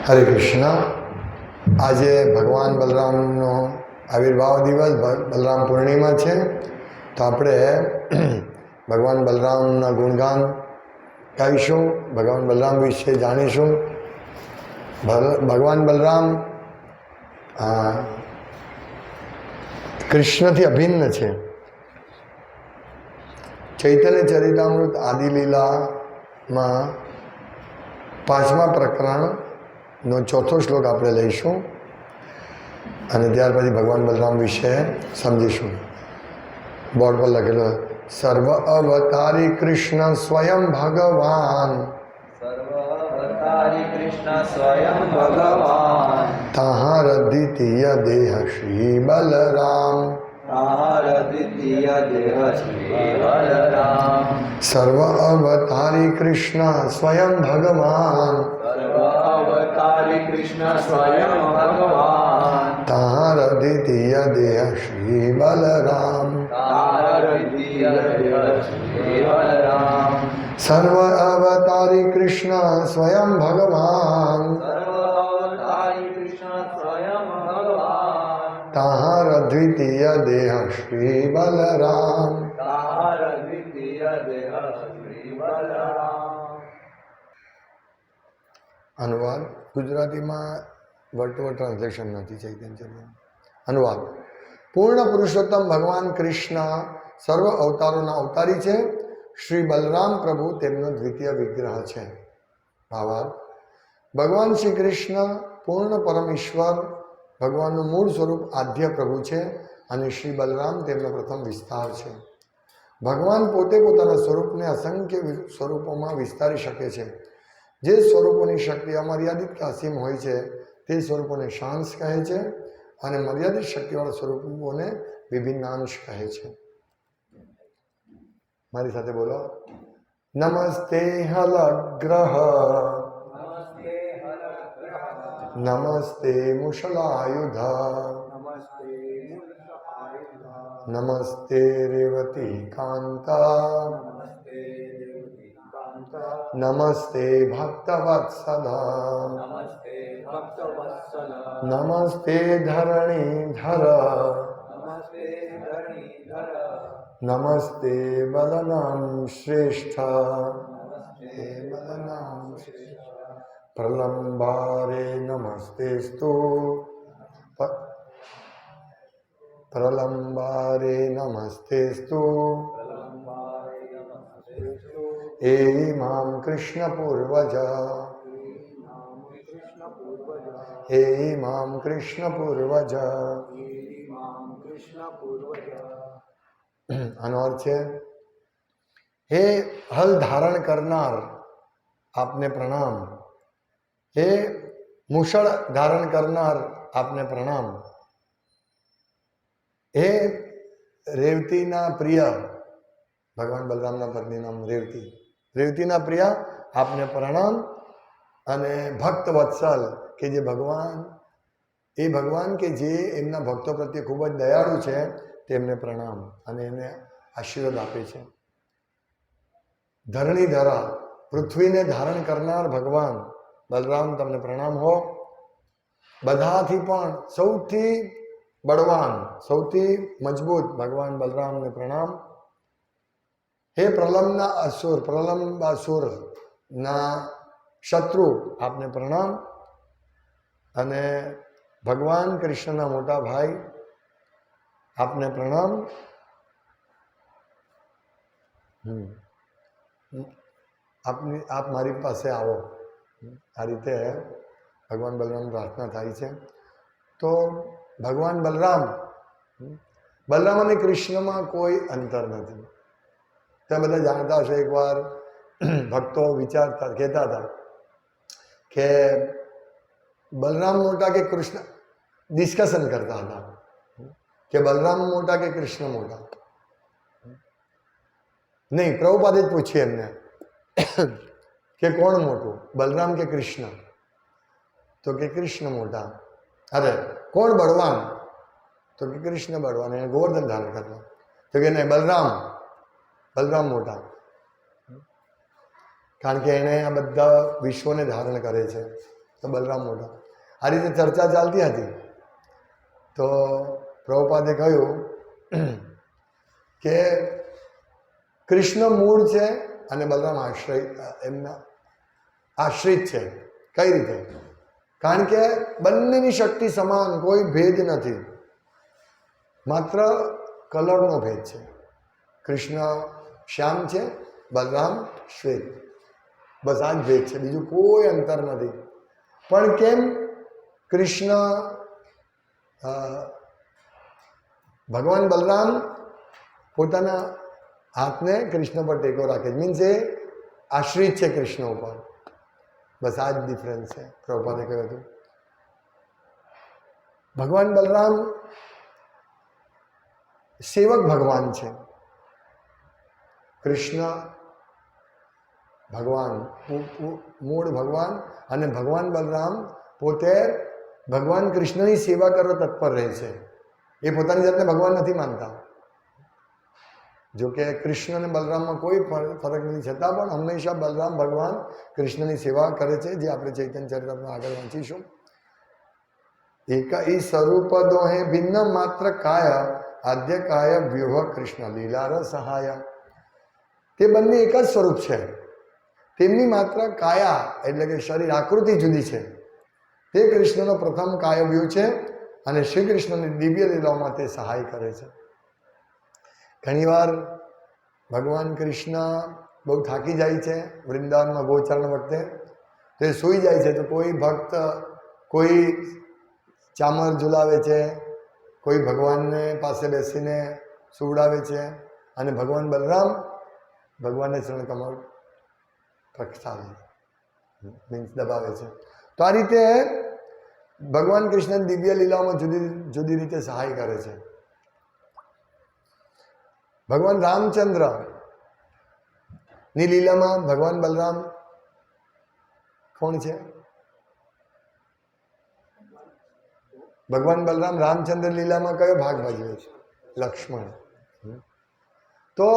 હરે કૃષ્ણ. આજે ભગવાન બલરામનો આવિર્ભાવ દિવસ, બલરામ પૂર્ણિમા છે. તો આપણે ભગવાન બલરામના ગુણગાન ગાઈશું, ભગવાન બલરામ વિશે જાણીશું. ભગવાન બલરામ કૃષ્ણથી અભિન્ન છે. ચૈતન્ય ચરિતામૃત આદિલીલામાં 5મા પ્રકરણનો 4થો શ્લોક આપણે લઈશું અને ત્યાર પછી ભગવાન બલરામ વિશે સમજીશું. બોર્ડ પર લખેલો સર્વ અવતારી કૃષ્ણ સ્વયં ભગવાન, તાહાર દ્વિતીય દેહ શ્રી બલરામ. સર્વ અવતારી કૃષ્ણ સ્વયં ભગવાન, તાહાર દ્વિતીય દેહ શ્રી બલરામ. સર્વ અવતારી કૃષ્ણ સ્વયં ભગવાન, તાહાર દ્વિતીય દેહ શ્રી બલરામ. અનુવાદ ગુજરાતીમાં વર્ડ ટ્રાન્સલેશન નથી ચૈતન્ય. અનુવાદ: પૂર્ણ પુરુષોત્તમ ભગવાન કૃષ્ણ સર્વ અવતારોના અવતારી છે. શ્રી બલરામ પ્રભુ તેમનો દ્વિતીય વિગ્રહ છે. ભાવાર્થ: ભગવાન શ્રી કૃષ્ણ પૂર્ણ પરમ ઈશ્વર, ભગવાનનું મૂળ સ્વરૂપ આદ્ય પ્રભુ છે અને શ્રી બલરામ તેમનો પ્રથમ વિસ્તાર છે. ભગવાન પોતે પોતાના સ્વરૂપને અસંખ્ય સ્વરૂપોમાં વિસ્તારી શકે છે. જે સ્વરૂપોની શક્તિ અમર્યાદિત કે અસીમ હોય છે તે સ્વરૂપોને શાંશ કહે છે અને મર્યાદિત શક્તિવાળા સ્વરૂપોને વિભિન્નાંશ કહે છે. મારી સાથે બોલો: નમસ્તે હલગ્રહ, નમસ્તે મુશલાયુધ, નમસ્તે રેવતી કાંતા, નમસ્તે ભક્તવત્સલ, નમસ્તે ધરણીધર, નમસ્તે બલરામ શ્રેષ્ઠ. પ્રલંબારે નમસ્તેસ્તુ, પ્રલંબારે નમસ્તેસ્તુ, એમામ કૃષ્ણ પૂર્વજ, એમામ કૃષ્ણ પૂર્વજ. આનો અર્થ છે: હે હલ ધારણ કરનાર, આપને પ્રણામ. હે મુશળ ધારણ કરનાર, આપને પ્રણામ. હે રેવતીના પ્રિય, ભગવાન બલરામના પત્ની નામ રેવતી, રેવતીના પ્રિય, આપને પ્રણામ. અને ભક્ત વત્સલ, કે જે ભગવાન, એ ભગવાન કે જે એમના ભક્તો પ્રત્યે ખૂબ જ દયાળુ છે, તેમને પ્રણામ અને એને આશીર્વાદ આપે છે. ધરણીધરા, પૃથ્વીને ધારણ કરનાર ભગવાન બલરામ, તમને પ્રણામ હો. બધાથી પણ સૌથી બળવાન, સૌથી મજબૂત ભગવાન બલરામને પ્રણામ. હે પ્રલંબના અસુર, પ્રલંબાસુરના શત્રુ, આપને પ્રણામ. અને ભગવાન કૃષ્ણના મોટા ભાઈ, આપને પ્રણામ. આપ મારી પાસે આવો. આ રીતે ભગવાન બલરામ પ્રાર્થના થાય છે. તો ભગવાન બલરામ અને કૃષ્ણમાં કોઈ અંતર નથી. તમે બધા જાણતા હશો, એકવાર ભક્તો વિચારતા કહેતા હતા કે બલરામ મોટા કે કૃષ્ણ, ડિસ્કશન કરતા હતા કે બલરામ મોટા કે કૃષ્ણ મોટા. નહીં, પ્રભુપાદે જ પૂછ્યું એમને કે કોણ મોટું, બલરામ કે કૃષ્ણ? તો કે કૃષ્ણ મોટા. અરે કોણ બળવાન? તો કે કૃષ્ણ બળવાન, એને ગોવર્ધન ધારણ કરવા. તો કે નહીં, બલરામ મોટા. કારણ કે એણે આ બધા વિશ્વને ધારણ કરે છે. તો બલરામ મોટા. આ રીતે ચર્ચા ચાલતી હતી. તો પ્રભુપાદે કહ્યું કે કૃષ્ણ મૂળ છે અને બલરામ એમના આશ્રિત છે. કઈ રીતે? કારણ કે બંનેની શક્તિ સમાન, કોઈ ભેદ નથી, માત્ર કલરનો ભેદ છે. કૃષ્ણ શ્યામ છે, બલરામ શ્વેત, બસ આ જ ભેદ છે, બીજું કોઈ અંતર નથી. પણ કેમ કૃષ્ણ ભગવાન બલરામ પોતાના હાથને કૃષ્ણ પર ટેકો રાખે, મીન્સ એ આશ્રિત છે કૃષ્ણ ઉપર. બસ આ જ ડિફરન્સ છે. પ્રભુપાદે કહ્યું હતું ભગવાન બલરામ સેવક ભગવાન છે, કૃષ્ણ ભગવાન મૂળ ભગવાન, અને ભગવાન બલરામ પોતે ભગવાન કૃષ્ણની સેવા કરવા તત્પર રહે છે. એ પોતાની જાતને ભગવાન નથી માનતા. જોકે કૃષ્ણ અને બલરામમાં કોઈ ફરક નથી, છતાં પણ હંમેશા બલરામ ભગવાન કૃષ્ણની સેવા કરે છે, જે આપણે ચૈતન્ય ચરિતામૃતમાં આગળ વાંચીશું. એક ઈ સ્વરૂપ દોહે ભિન્ન માત્ર કાય, આદ્ય કાય વ્યુહ કૃષ્ણ લીલાર સહાય. તે બંને એક જ સ્વરૂપ છે, તેમની માત્ર કાયા એટલે કે શરીર આકૃતિ જુદી છે. તે કૃષ્ણનો પ્રથમ કાયવ્યૂહ છે અને શ્રી કૃષ્ણની દિવ્ય લીલાઓમાં તે સહાય કરે છે. ઘણીવાર ભગવાન કૃષ્ણ બહુ થાકી જાય છે વૃંદાવનમાં ગોચરણ વખતે, તો એ સૂઈ જાય છે. તો કોઈ ભક્ત કોઈ ચામર ઝુલાવે છે, કોઈ ભગવાનને પાસે બેસીને સુવડાવે છે, અને ભગવાન બલરામ ભગવાનને ચરણ કમળ પ્રગટાવે, મીન્સ દબાવે છે. તો આ રીતે ભગવાન કૃષ્ણ દિવ્ય લીલાઓમાં જુદી જુદી રીતે સહાય કરે છે. ભગવાન રામચંદ્ર ની લીલામાં ભગવાન બલરામ કોણ છે? ભગવાન બલરામ રામચંદ્ર લીલામાં કયો ભાગ ભજવે છે? લક્ષ્મણ. તો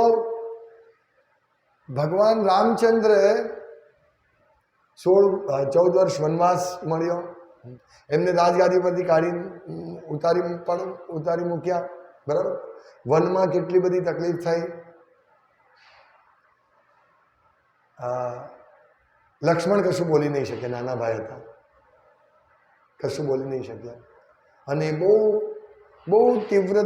ભગવાન રામચંદ્રે 14 વર્ષ વનવાસ મળ્યો, એમને રાજગાદી પરથી ઉતારી મૂક્યા, બરાબર. વનમાં કેટલી બધી તકલીફ થઈ. લક્ષ્મણ કશું બોલી નહીં શકે, નાના ભાઈ હતા, કશું બોલી નહીં શક્યા, અને બહુ તીવ્ર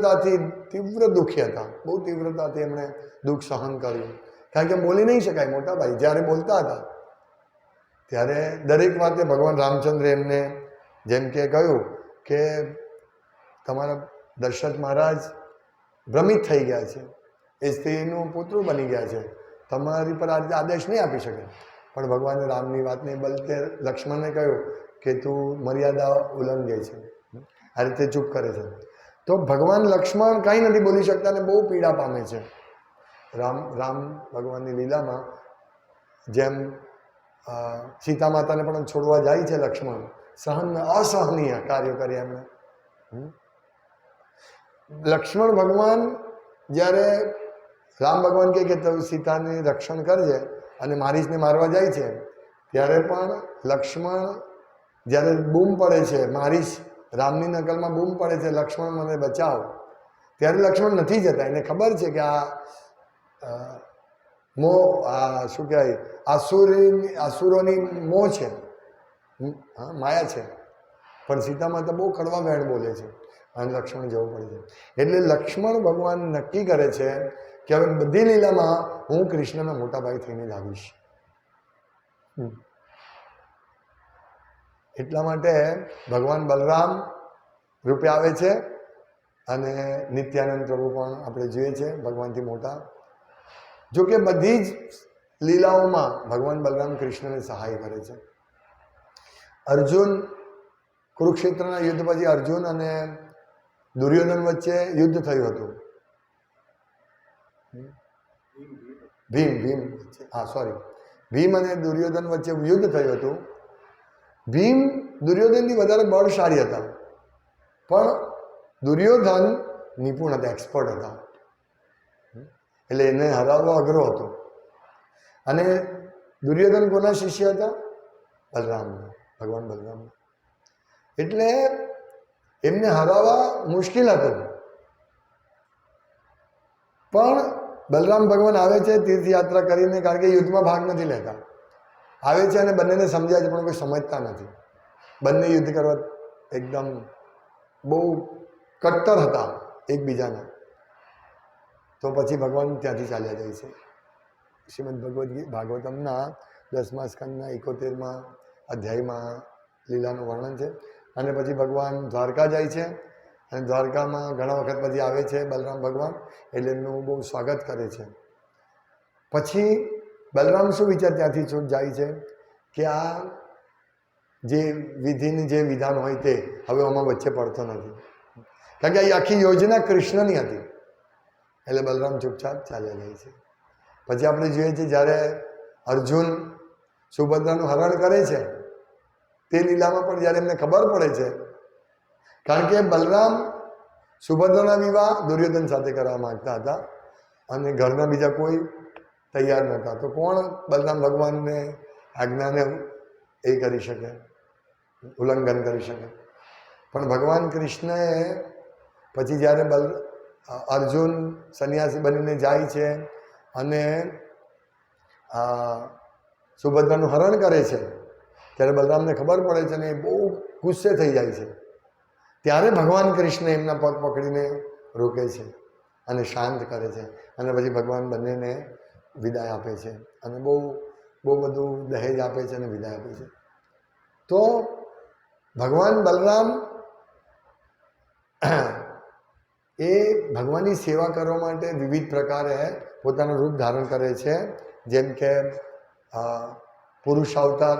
દુઃખી હતા. બહુ તીવ્રતાથી એમણે દુઃખ સહન કર્યું, કારણ કે બોલી નહીં શકાય. મોટા ભાઈ જ્યારે બોલતા હતા ત્યારે દરેક વાતે ભગવાન રામચંદ્ર એમને જેમ કે કહ્યું કે તમારા દશરથ મહારાજ ભ્રમિત થઈ ગયા છે, એ સ્ત્રીનું પુત્ર બની ગયા છે, તમારી પર આ રીતે આદેશ નહીં આપી શકે. પણ ભગવાને રામની વાતને બલતે લક્ષ્મણને કહ્યું કે તું મર્યાદા ઉલ્લંઘે છે, આ રીતે ચૂપ કરે છે. તો ભગવાન લક્ષ્મણ કંઈ નથી બોલી શકતા અને બહુ પીડા પામે છે. રામ ભગવાનની લીલામાં જેમ સીતા માતાને પણ છોડવા જાય છે લક્ષ્મણ, અસહનીય કાર્યો કર્યા એમણે. લક્ષ્મણ ભગવાન જ્યારે રામ ભગવાન કહે કે તું સીતાની રક્ષણ કરજે અને મારીશને મારવા જાય છે, ત્યારે પણ લક્ષ્મણ જ્યારે બૂમ પડે છે, મારીશ રામની નકલમાં બૂમ પડે છે, લક્ષ્મણ મને બચાવ, ત્યારે લક્ષ્મણ નથી જતા. એને ખબર છે કે શું કહેવાય, આસુરોની મોહ છે, માયા છે. પણ સીતા માતા બહુ કડવા વેણ બોલે છે અને લક્ષ્મણ જવું પડે છે. એટલે લક્ષ્મણ ભગવાન નક્કી કરે છે કે હવે બધી લીલામાં હું કૃષ્ણના મોટા ભાઈ થઈને જ આવીશ. એટલા માટે ભગવાન બલરામ રૂપે આવે છે, અને નિત્યાનંદ પ્રભુ પણ આપણે જોઈએ છે ભગવાનથી મોટા. જોકે બધી જ લીલાઓમાં ભગવાન બલરામ કૃષ્ણને સહાય કરે છે. અર્જુન કુરુક્ષેત્રના યુદ્ધ પછી અર્જુન અને દુર્યોધન વચ્ચે યુદ્ધ થયું હતું. ભીમ અને દુર્યોધન વચ્ચે યુદ્ધ થયું હતું. ભીમ દુર્યોધનથી વધારે બળશાળી હતા, પણ દુર્યોધન નિપુણ હતા, એક્સપર્ટ હતા, એટલે એને હરાવવો અઘરો હતો. અને દુર્યોધન કોના શિષ્ય હતા? બલરામના. ભગવાન બલરામ. એટલે એમને હરાવવા મુશ્કેલ હતું, પણ બલરામ ભગવાન આવે છે તીર્થયાત્રા કરીને, કારણ કે યુદ્ધમાં ભાગ નથી લેતા, આવે છે અને બંનેને સમજાય છે, પણ કોઈ સમજતા નથી. બંને યુદ્ધ કરવા એકદમ બહુ કટ્ટર હતા એકબીજાના. તો પછી ભગવાન ત્યાંથી ચાલ્યા જાય છે. શ્રીમદ ભાગવતમના 10મા સ્કંદના 71મા અધ્યાયમાં લીલાનું વર્ણન છે. અને પછી ભગવાન દ્વારકા જાય છે, અને દ્વારકામાં ઘણા વખત પછી આવે છે બલરામ ભગવાન, એટલે એમનું બહુ સ્વાગત કરે છે. પછી બલરામ શું વિચાર ત્યાંથી છૂટ જાય છે કે આ જે વિધિની જે વિધાન હોય તે હવે આમાં વચ્ચે પડતો નથી, કારણ કે આ આખી યોજના કૃષ્ણની હતી. એટલે બલરામ ચૂપચાપ ચાલ્યા જાય છે. પછી આપણે જોઈએ છીએ જ્યારે અર્જુન સુભદ્રાનું હરણ કરે છે તે લીલામાં પણ જ્યારે એમને ખબર પડે છે, કારણ કે બલરામ સુભદ્રાના વિવાહ દુર્યોધન સાથે કરવા માંગતા હતા અને ઘરના બીજા કોઈ તૈયાર નહોતા, તો કોણ બલરામ ભગવાનને આજ્ઞાને એ કરી શકે, ઉલ્લંઘન કરી શકે. પણ ભગવાન કૃષ્ણએ પછી જ્યારે અર્જુન સંન્યાસી બનીને જાય છે અને સુભદ્રાનું હરણ કરે છે, ત્યારે બલરામને ખબર પડે છે અને એ બહુ ગુસ્સે થઈ જાય છે. ત્યારે ભગવાન કૃષ્ણ એમના પગ પકડીને રોકે છે અને શાંત કરે છે, અને પછી ભગવાન બંનેને વિદાય આપે છે, અને બહુ બધું દહેજ આપે છે અને વિદાય આપે છે. તો ભગવાન બલરામ એ ભગવાનની સેવા કરવા માટે વિવિધ પ્રકારે પોતાનું રૂપ ધારણ કરે છે, જેમ કે પુરુષ અવતાર,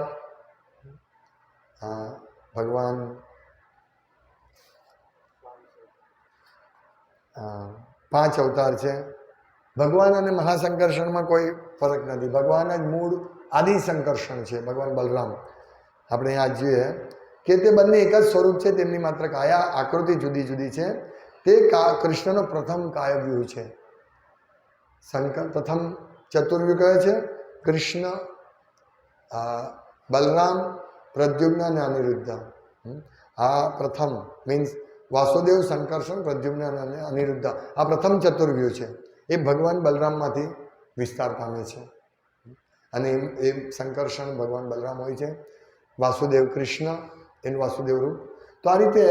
ભગવાન 5 અવતાર છે. ભગવાન અને મહાસંકર્ષણમાં કોઈ ફરક નથી, ભગવાન જ મૂળ આદિ સંકર્ષણ છે ભગવાન બલરામ. આપણે અહીંયા જોઈએ કે તે બંને એક જ સ્વરૂપ છે, તેમની માત્ર કાયા આકૃતિ જુદી જુદી છે. તે કૃષ્ણનો પ્રથમ કાયવ્યૂહ છે. પ્રથમ ચતુર્વ્યૂહ કયો છે? કૃષ્ણ, બલરામ, પ્રદ્યુમ્ન અને અનિરુદ્ધ. આ પ્રથમ મીન્સ વાસુદેવ, સંકર્ષણ, પ્રદ્યુમ્ન અને અનિરુદ્ધ, આ પ્રથમ ચતુર્વ્યૂહ છે. એ ભગવાન બલરામમાંથી વિસ્તાર પામે છે, અને એ સંકર્ષણ ભગવાન બલરામ હોય છે, વાસુદેવ કૃષ્ણ એનું વાસુદેવ રૂપ. તો આ રીતે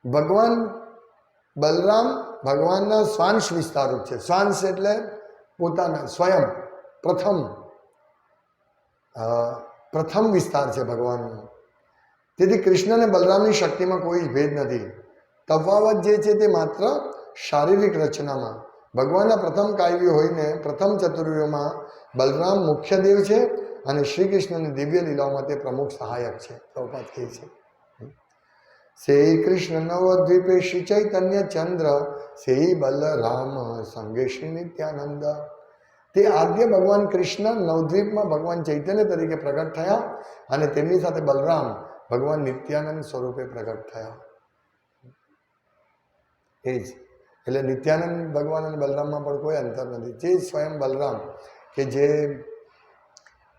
ભગવાન બલરામ ભગવાનના સ્વાંશ વિસ્તાર રૂપ છે. સ્વાંશ એટલે પોતાના સ્વયં પ્રથમ વિસ્તાર છે ભગવાનનો. તેથી કૃષ્ણ અને બલરામની શક્તિમાં કોઈ ભેદ નથી. તફાવત જે છે તે માત્ર શારીરિક રચનામાં. ભગવાનના પ્રથમ કાવ્યો હોઈને પ્રથમ ચતુર્વ્યુહમાં બલરામ મુખ્ય દેવ છે, અને શ્રી કૃષ્ણની દિવ્ય લીલાઓમાં તે પ્રમુખ સહાયક છે. પ્રભુપાદ કહે છે, શ્રી કૃષ્ણ નવદ્વીપે શ્રી ચૈતન્ય ચંદ્ર, શ્રી બલરામ સંગે શ્રી નિત્યાનંદ. તે આદ્ય ભગવાન કૃષ્ણ નવદ્વીપમાં ભગવાન ચૈતન્ય તરીકે પ્રગટ થયા, અને તેમની સાથે બલરામ ભગવાન નિત્યાનંદ સ્વરૂપે પ્રગટ થયા. એ જ એટલે નિત્યાનંદ ભગવાન અને બલરામમાં પણ કોઈ અંતર નથી. જે સ્વયં બલરામ કે જે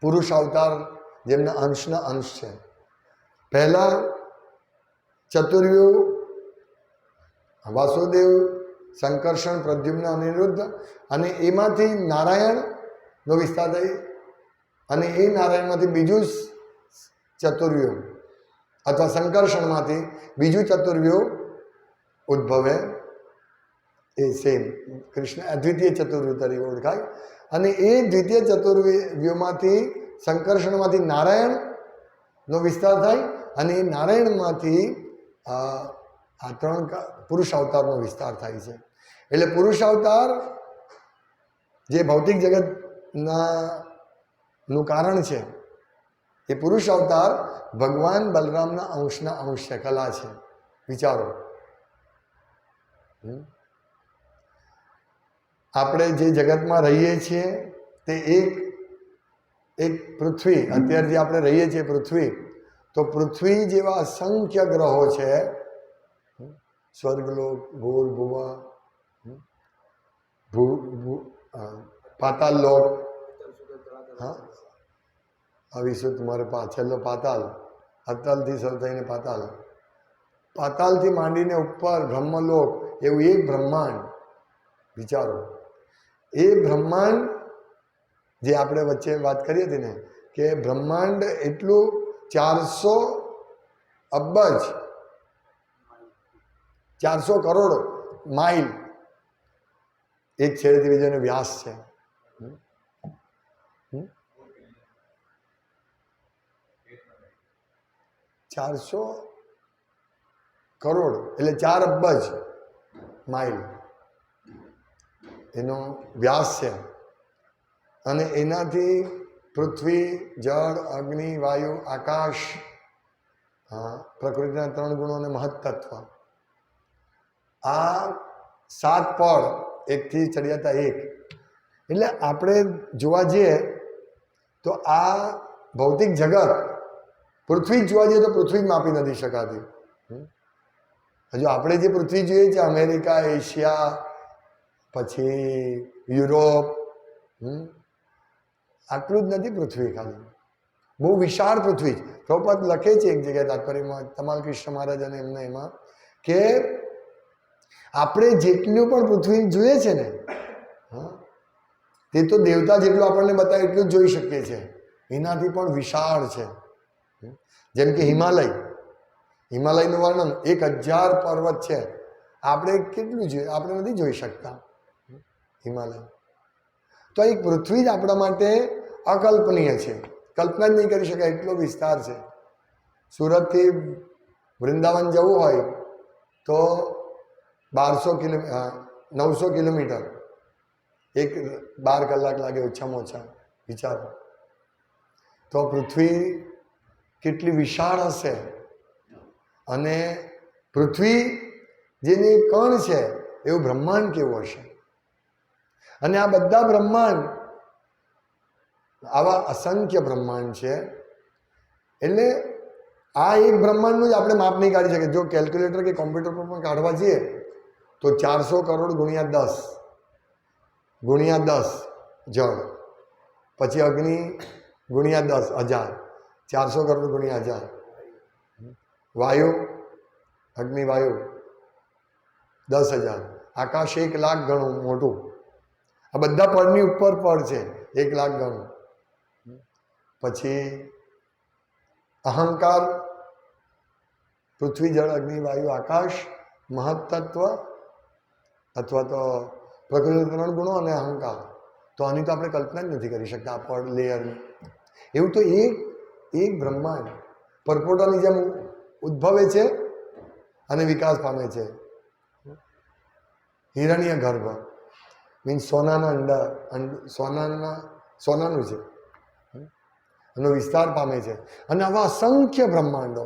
પુરુષ અવતાર, જેમના અંશના અંશ છે. પહેલા ચતુર્વ્યુહ વાસુદેવ, સંકર્ષણ, પ્રદ્યુમ્ન, અનિરુદ્ધ, અને એમાંથી નારાયણનો વિસ્તાર થઈ, અને એ નારાયણમાંથી બીજું ચતુર્વ્યુહ અથવા સંકર્ષણમાંથી બીજું ચતુર્વ્યુહ ઉદ્ભવે. એ સેમ કૃષ્ણ અદ્વિતીય ચતુર્વ્યુહ તરીકે ઓળખાય. અને એ દ્વિતીય ચતુર્વ્યુહમાંથી સંકર્ષણમાંથી નારાયણનો વિસ્તાર થાય, અને એ નારાયણમાંથી આ 3 પુરુષ અવતારનો વિસ્તાર થાય છે. એટલે પુરુષ અવતાર જે ભૌતિક જગતનું કારણ છે, એ પુરુષ અવતાર ભગવાન બલરામના અંશના અંશ છે, કલા છે. વિચારો, આપણે જે જગતમાં રહીએ છીએ તે એક પૃથ્વી, અત્યારે જે આપણે રહીએ છીએ પૃથ્વી, તો પૃથ્વી જેવા અસંખ્ય ગ્રહો છે. સ્વર્ગલોક, ભૂર ભુવા, પાતાલ લોક, આ વિશ્વ તમારે છેલ્લો પાતાલ, અતલથી શરૂ થઈને પાતાલ, પાતાલથી માંડીને ઉપર બ્રહ્મલોક, એવું એક બ્રહ્માંડ. વિચારો, એ બ્રહ્માંડ જે આપણે વચ્ચે વાત કરી હતી ને, કે બ્રહ્માંડ એટલું 400 અબજ 400 કરોડ માઇલ એક છેડેથી બીજાનો વ્યાસ છે. 400 કરોડ એટલે 4 અબજ માઇલ એનો વ્યાસ છે. અને એનાથી પૃથ્વી, જળ, અગ્નિ, વાયુ, આકાશ, પ્રકૃતિના 3 ગુણો અને મહત્તત્વ, આ 7 પળ એકથી ચડિયાતા 1. એટલે આપણે જોવા જઈએ તો આ ભૌતિક જગત પૃથ્વી જ જોવા જઈએ તો પૃથ્વી જ માપી નથી શકાતી. હજુ આપણે જે પૃથ્વી જોઈએ છે, અમેરિકા, એશિયા, પછી યુરોપ, આટલું જ નથી પૃથ્વી. ખાલી બહુ વિશાળ પૃથ્વી. પ્રભુપાદ લખે છે એક જગ્યાએ તાત્પર્યમાં, તમાલ કૃષ્ણ મહારાજ અને એમને એમાં, કે આપણે જેટલું પણ પૃથ્વી જોઈએ છે ને, તે તો દેવતા જેટલું આપણને બતાવે એટલું જ જોઈ શકીએ છીએ. એનાથી પણ વિશાળ છે. જેમ કે હિમાલયનું વર્ણન 1000 પર્વત છે. આપણે કેટલું જોઈએ? આપણે નથી જોઈ શકતા હિમાલય. તો એક પૃથ્વી જ આપણા માટે અકલ્પનીય છે. કલ્પના જ નહીં કરી શકાય એટલો વિસ્તાર છે. સુરતથી વૃંદાવન જવું હોય તો 900 કિલોમીટર, 12 કલાક લાગે ઓછામાં ઓછા. વિચારો તો પૃથ્વી કેટલી વિશાળ હશે. અને પૃથ્વી જેની કણ છે એવું બ્રહ્માંડ કેવું હશે. અને આ બધા બ્રહ્માંડ, આવા અસંખ્ય બ્રહ્માંડ છે. એટલે આ એક બ્રહ્માંડનું જ આપણે માપ નહીં કાઢી શકીએ. જો કેલ્ક્યુલેટર કે કોમ્પ્યુટર પર પણ કાઢવા જઈએ તો 400 કરોડ ગુણ્યા 10 જળ, પછી અગ્નિ ગુણ્યા 10,000, 400 કરોડ ગુણ્યા 1000, વાયુ, અગ્નિ વાયુ 10,000, આકાશ 1 લાખ ગણું મોટું. આ બધા પળની ઉપર પળ છે, 1 લાખ ગણું. પછી અહંકાર, પૃથ્વી, જળ, અગ્નિ, વાયુ, આકાશ, મહત્તત્વ અથવા તો પ્રકૃતિ 3 ગુણો અને અહંકાર. તો આની તો આપણે કલ્પના જ નથી કરી શકતા આ પળ લેયરની. એવું તો એક બ્રહ્માંડ પરપોટાની જેમ ઉદ્ભવે છે અને વિકાસ પામે છે. હિરણ્ય ગર્ભ મીન્સ સોનાના અંડા, સોનાનું છે, એનો વિસ્તાર પામે છે. અને આવા અસંખ્ય બ્રહ્માંડો,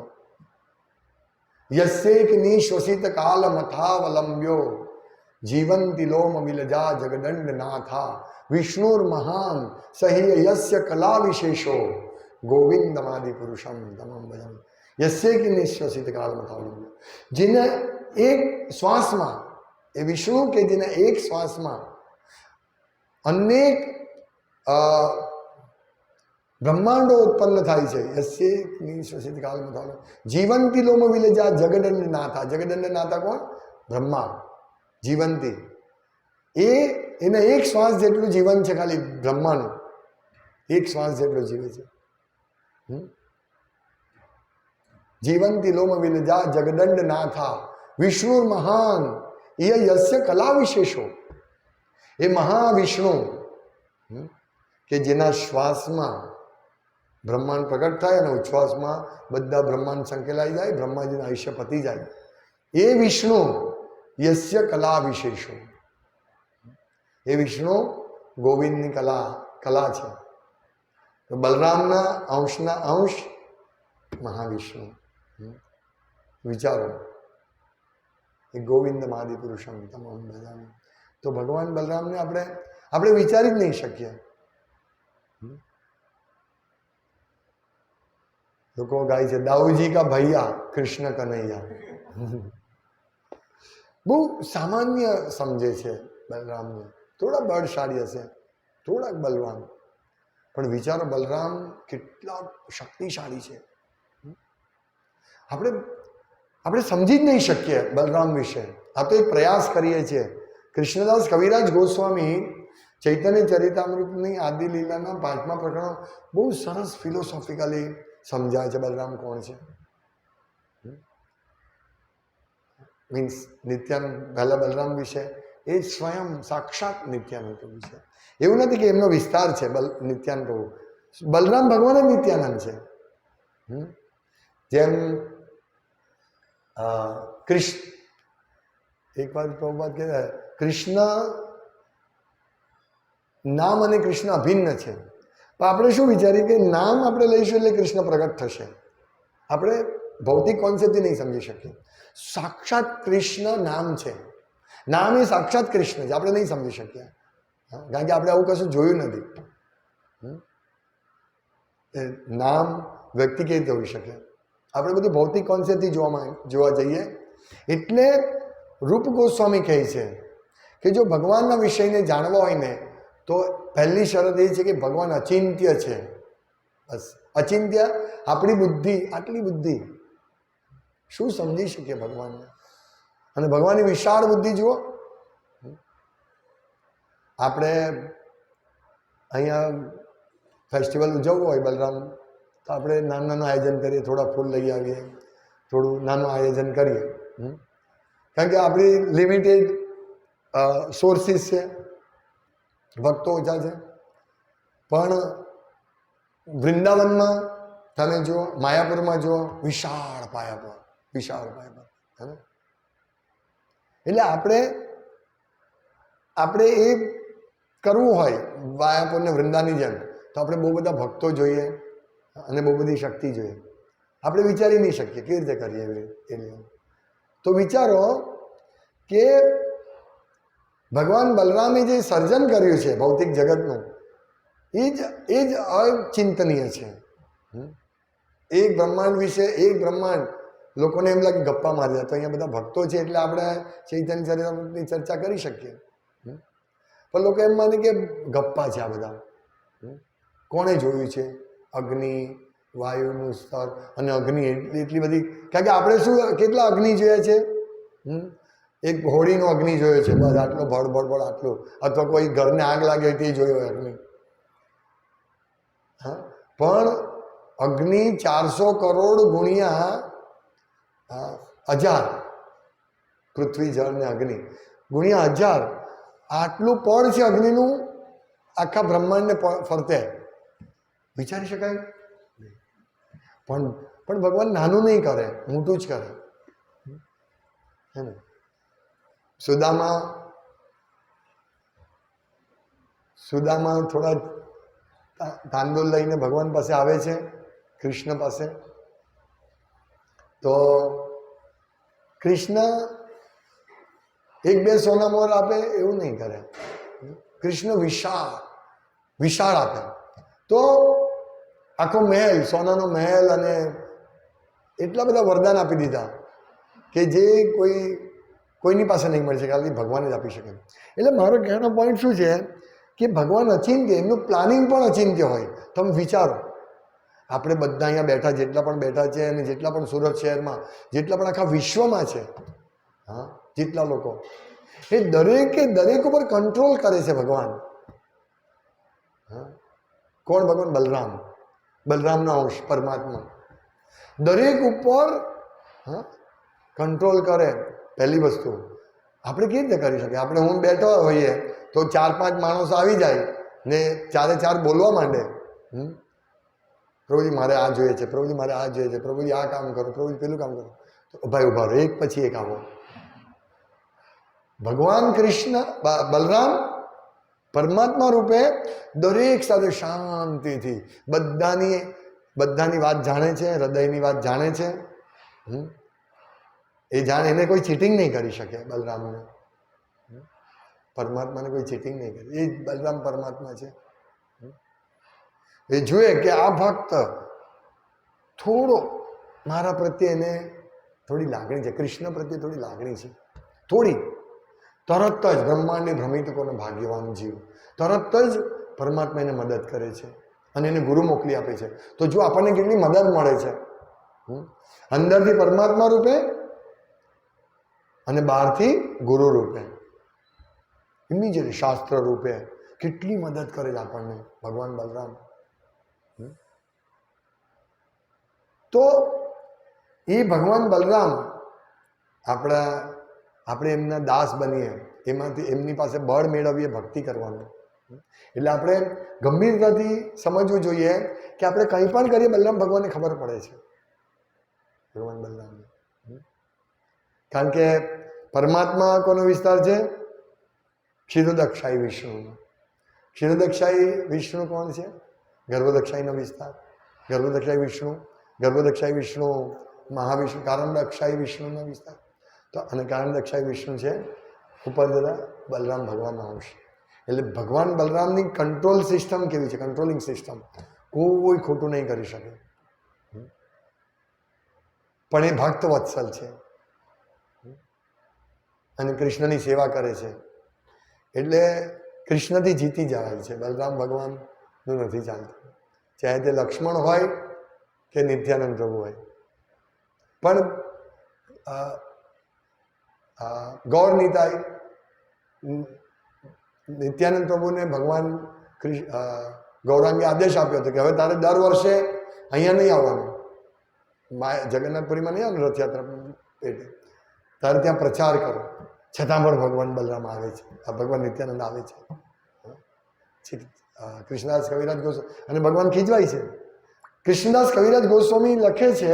યસ્યેક નિશ્વસિત કાલ મથાવલંબ્યો જીવંતિ લોમ વિલજા જગદંડ નાથા વિષ્ણુર મહાન સહ્ય યસ્ય કલા વિશેષો ગોવિંદમાદિ પુરુષમ તમમ ભજન. યસ્યેક નિશ્વસિત કાલ મથાવલંબ્યો, જેને એક શ્વાસમાં, એ વિષ્ણુ કે જેને એક શ્વાસમાં અનેક બ્રહ્માંડો ઉત્પન્ન થાય છે. યસ્યેક નિશ્વસિત કાલ મથાવલંબ્યો જીવંતી લોમ વિલજા જગદંડ નાથા. જગદંડ નાથા કોણ? બ્રહ્મા. જીવંતી, એના એક શ્વાસ જેટલું જીવન છે. ખાલી બ્રહ્માનું એક શ્વાસ જેટલું જીવે છે. જીવંતી લોમ વિલજા જગદંડ નાથા વિષ્ણુ મહાન યસ્ય કલા વિશેષો. એ મહાવિષ્ણુ કે જેના શ્વાસમાં બ્રહ્માંડ પ્રગટ થાય અને ઉચ્છ્વાસમાં બધા બ્રહ્માંડ સંકેલાઈ જાય, બ્રહ્માજીનું આયુષ્ય પતી જાય. એ વિષ્ણુ યસ્ય કલા વિશેષો. એ વિષ્ણુ ગોવિંદની કલા છે. તો બલરામના અંશના અંશ મહાવિષ્ણુ. વિચારો, એ ગોવિંદ માદિ પુરુષમ તમામ બધાને. તો ભગવાન બલરામને આપણે વિચારી જ નહીં શકીએ. લોકો ગાય છે દાઉજી કા ભૈયા કૃષ્ણ કનૈયા. બહુ સામાન્ય સમજે છે બલરામને. થોડા બળશાળી હશે, થોડાક બલવાન, પણ વિચારો બલરામ કેટલા શક્તિશાળી છે. આપણે આપણે સમજી જ નહીં શકીએ બલરામ વિશે. આ તો એક પ્રયાસ કરીએ છીએ. કૃષ્ણદાસ કવિરાજ ગોસ્વામી ચૈતન્ય ચરિતામૃતની આદિ લીલાના 5મા પ્રકરણ બહુ સરસ ફિલોસોફિકલી સમજાય છે બલરામ કોણ છે. મીન્સ નિત્યાનંદ પહેલા બલરામ વિશે એ સ્વયં સાક્ષાત નિત્યાનંદ પ્રભુ છે. એવું નથી કે એમનો વિસ્તાર છે નિત્યાનંદ પ્રભુ. બલરામ ભગવાન જ નિત્યાનંદ છે. જેમ કૃષ્ણ એક વાત પ્રભુપાદ કહેતા કૃષ્ણ નામ અને કૃષ્ણ અભિન્ન છે. પણ આપણે શું વિચારીએ કે નામ આપણે લઈશું એટલે કૃષ્ણ પ્રગટ થશે. આપણે ભૌતિક કોન્સેપ્ટથી નહીં સમજી શકીએ. સાક્ષાત કૃષ્ણ નામ છે. નામ એ સાક્ષાત કૃષ્ણ છે. આપણે નહીં સમજી શકીએ કારણ કે આપણે આવું કશું જોયું નથી. નામ વ્યક્તિ કેવી રીતે હોઈ શકે? આપણે બધું ભૌતિક કોન્સેપ્ટથી જોવા જઈએ. એટલે રૂપ ગોસ્વામી કહે છે કે જો ભગવાનના વિષયને જાણવા હોય ને તો પહેલી શરત એ છે કે ભગવાન અચિંત્ય છે. બસ અચિંત્ય. આપણી બુદ્ધિ, આટલી બુદ્ધિ શું સમજી શકીએ ભગવાનને? અને ભગવાનની વિશાળ બુદ્ધિ જુઓ. આપણે અહીંયા ફેસ્ટિવલ ઉજવવું હોય બલરામ તો આપણે નાનું નાનું આયોજન કરીએ, થોડા ફૂલ લઈ આવીએ, થોડું નાનું આયોજન કરીએ. કારણ કે આપણી લિમિટેડ સોર્સિસ છે, ભક્તો ઓછા છે. પણ વૃંદાવનમાં તમે જુઓ, માયાપુરમાં જુઓ, વિશાળ પાયા પર હે. એટલે આપણે એ કરવું હોય માયાપુર ને વૃંદાની જેમ તો આપણે બહુ બધા ભક્તો જોઈએ અને બહુ બધી શક્તિ જોઈએ. આપણે વિચારી નહીં શકીએ કેવી રીતે કરીએ એ. તો વિચારો કે ભગવાન બલરામે જે સર્જન કર્યું છે ભૌતિક જગતનું એ જ અચિંતનીય છે. એક બ્રહ્માંડ વિશે, એક બ્રહ્માંડ લોકોને એમ લાગે ગપ્પા માર્યા. તો અહીંયા બધા ભક્તો છે એટલે આપણે ચૈતન્ય ચરિતામૃતની ચર્ચા કરી શકીએ. પણ લોકો એમ માને કે ગપ્પા છે આ બધા. કોણે જોયું છે અગ્નિ, વાયુનું સ્તર અને અગ્નિ એટલી બધી? કારણ કે આપણે શું કેટલા અગ્નિ જોયા છે? એક હોળીનો અગ્નિ જોયો છે બસ આટલો ભડ આટલું. અથવા કોઈ ઘરને આગ લાગે તે જોયો હોય અગ્નિ. હા, પણ અગ્નિ 400 કરોડ ગુણ્યા 1000 પૃથ્વી જળ ને અગ્નિ ગુણ્યા 1000 આટલું પડ છે અગ્નિનું આખા બ્રહ્માંડને ફરતે. વિચારી શકાય? પણ ભગવાન નાનું નહીં કરે, મોટું જ કરે. હે ને? સુદામા થોડા તાંદુલ લઈને ભગવાન પાસે આવે છે, કૃષ્ણ પાસે. તો કૃષ્ણ 1-2 સોના મોર આપે એવું નહીં કરે. કૃષ્ણ વિશાળ આપે. તો આખો મહેલ, સોનાનો મહેલ અને એટલા બધા વરદાન આપી દીધા કે જે કોઈની પાસે નહીં મળી શકે, ખાલી ભગવાન જ આપી શકે. એટલે મારો કહેવાનો પોઈન્ટ શું છે કે ભગવાન અચિંત્ય, એમનું પ્લાનિંગ પણ અચિંત્ય હોય. તમે વિચારો, આપણે બધા અહીંયા બેઠા, જેટલા પણ બેઠા છે અને જેટલા પણ સુરત શહેરમાં, જેટલા પણ આખા વિશ્વમાં છે, હા, જેટલા લોકો, એ દરેક ઉપર કંટ્રોલ કરે છે ભગવાન. હા, કોણ? ભગવાન બલરામના અંશ પરમાત્મા દરેક ઉપર કંટ્રોલ કરે. પહેલી વસ્તુ આપણે કેવી રીતે કરી શકીએ? આપણે હું બેઠો હોઈએ તો 4-5 માણસો આવી જાય ને 4 બોલવા માંડે. પ્રભુજી મારે આ જોઈએ છે, પ્રભુજી મારે આ જોઈએ છે, પ્રભુજી આ કામ કરો, પ્રભુજી પેલું કામ કરો. તો ભાઈ ઉભા રહો, એક પછી એક આવો. ભગવાન કૃષ્ણ બલરામ પરમાત્મા રૂપે દરેક સાથે શાંતિથી બધાની વાત જાણે છે, હૃદયની વાત જાણે છે. એ જાણે, એને કોઈ ચીટિંગ નહીં કરી શકે. બલરામને, પરમાત્માને કોઈ ચીટિંગ નહીં કરે. એ બલરામ પરમાત્મા છે. એ જુએ કે આ ભક્ત થોડો મારા પ્રત્યે એને થોડી લાગણી છે, કૃષ્ણ પ્રત્યે થોડી લાગણી છે, થોડી. તરત જ બ્રહ્માંડને ભ્રમિત કોને ભાગ્યવાન જીવ, તરત જ પરમાત્મા એને મદદ કરે છે. અને એને ગુરુ મોકલી આપે છે. તો જો આપણને કેટલી મદદ મળે છે, અંદરથી પરમાત્મા રૂપે અને બહારથી ગુરુ રૂપે, ઇમિજિયટલી શાસ્ત્ર રૂપે કેટલી મદદ કરે છે આપણને ભગવાન બલરામ. તો એ ભગવાન બલરામ આપણે એમના દાસ બનીએ, એમાંથી એમની પાસે બળ મેળવીએ ભક્તિ કરવાનું. એટલે આપણે ગંભીરતાથી સમજવું જોઈએ કે આપણે કંઈ પણ કરીએ બલરામ ભગવાનને ખબર પડે છે, ભગવાન બલરામને. કારણ કે પરમાત્મા કોનો વિસ્તાર છે? ક્ષીરોદક્ષાયી વિષ્ણુનો. ક્ષીરોદક્ષાયી વિષ્ણુ કોણ છે? ગર્ભદક્ષાયીનો વિસ્તાર. ગર્ભદક્ષાયી વિષ્ણુ, ગર્ભદક્ષાયી વિષ્ણુ મહાવિષ્ણુ, કારણદક્ષાયી વિષ્ણુનો વિસ્તાર. તો અને કારણદક્ષાયી વિષ્ણુ છે ઉપર જતા બલરામ ભગવાનનો અંશ. એટલે ભગવાન બલરામની કંટ્રોલ સિસ્ટમ કેવી છે? Controlling system. કોઈ ખોટું નહીં કરી શકે, પણ એ ભક્ત વત્સલ છે અને કૃષ્ણની સેવા કરે છે. એટલે કૃષ્ણથી જીતી જાય છે. બલરામ ભગવાનનું નથી ચાલતું, ચાહે તે લક્ષ્મણ હોય કે નિત્યાનંદ પ્રભુ હોય. પણ ગૌર નિતાઈ નિત્યાનંદ પ્રભુને ભગવાન ગૌરાંગે આદેશ આપ્યો હતો કે હવે તારે દર વર્ષે અહીંયા નહીં આવવાનું, જગન્નાથપુરીમાં નહીં આવવાનું રથયાત્રા પેટે, તારે ત્યાં પ્રચાર કરો. છતાં પણ ભગવાન બલરામ આવે છે, ભગવાન નિત્યાનંદ આવે છે. કૃષ્ણદાસ કવિરાજ ગોસ્વામી અને ભગવાન ખીજવાય છે. કૃષ્ણદાસ કવિરાજ ગોસ્વામી લખે છે,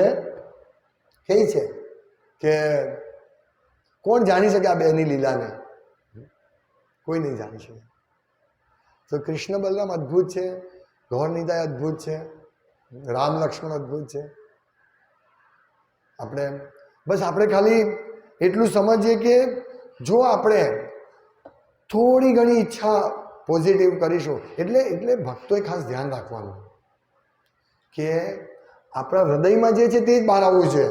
કહે છે કે કોણ જાણી શકે આ બેની લીલાને? કોઈ નહીં જાણી શકે. તો કૃષ્ણ બલરામ અદ્ભુત છે, ગૌર નિતાઈ અદ્ભુત છે, રામ લક્ષ્મણ અદ્ભુત છે. આપણે ખાલી એટલું સમજીએ કે જો આપણે થોડી ઘણી ઈચ્છા પોઝિટિવ કરીશું, એટલે ભક્તોએ ખાસ ધ્યાન રાખવાનું કે આપણા હૃદયમાં જે છે તે જ બહાર આવવું છે.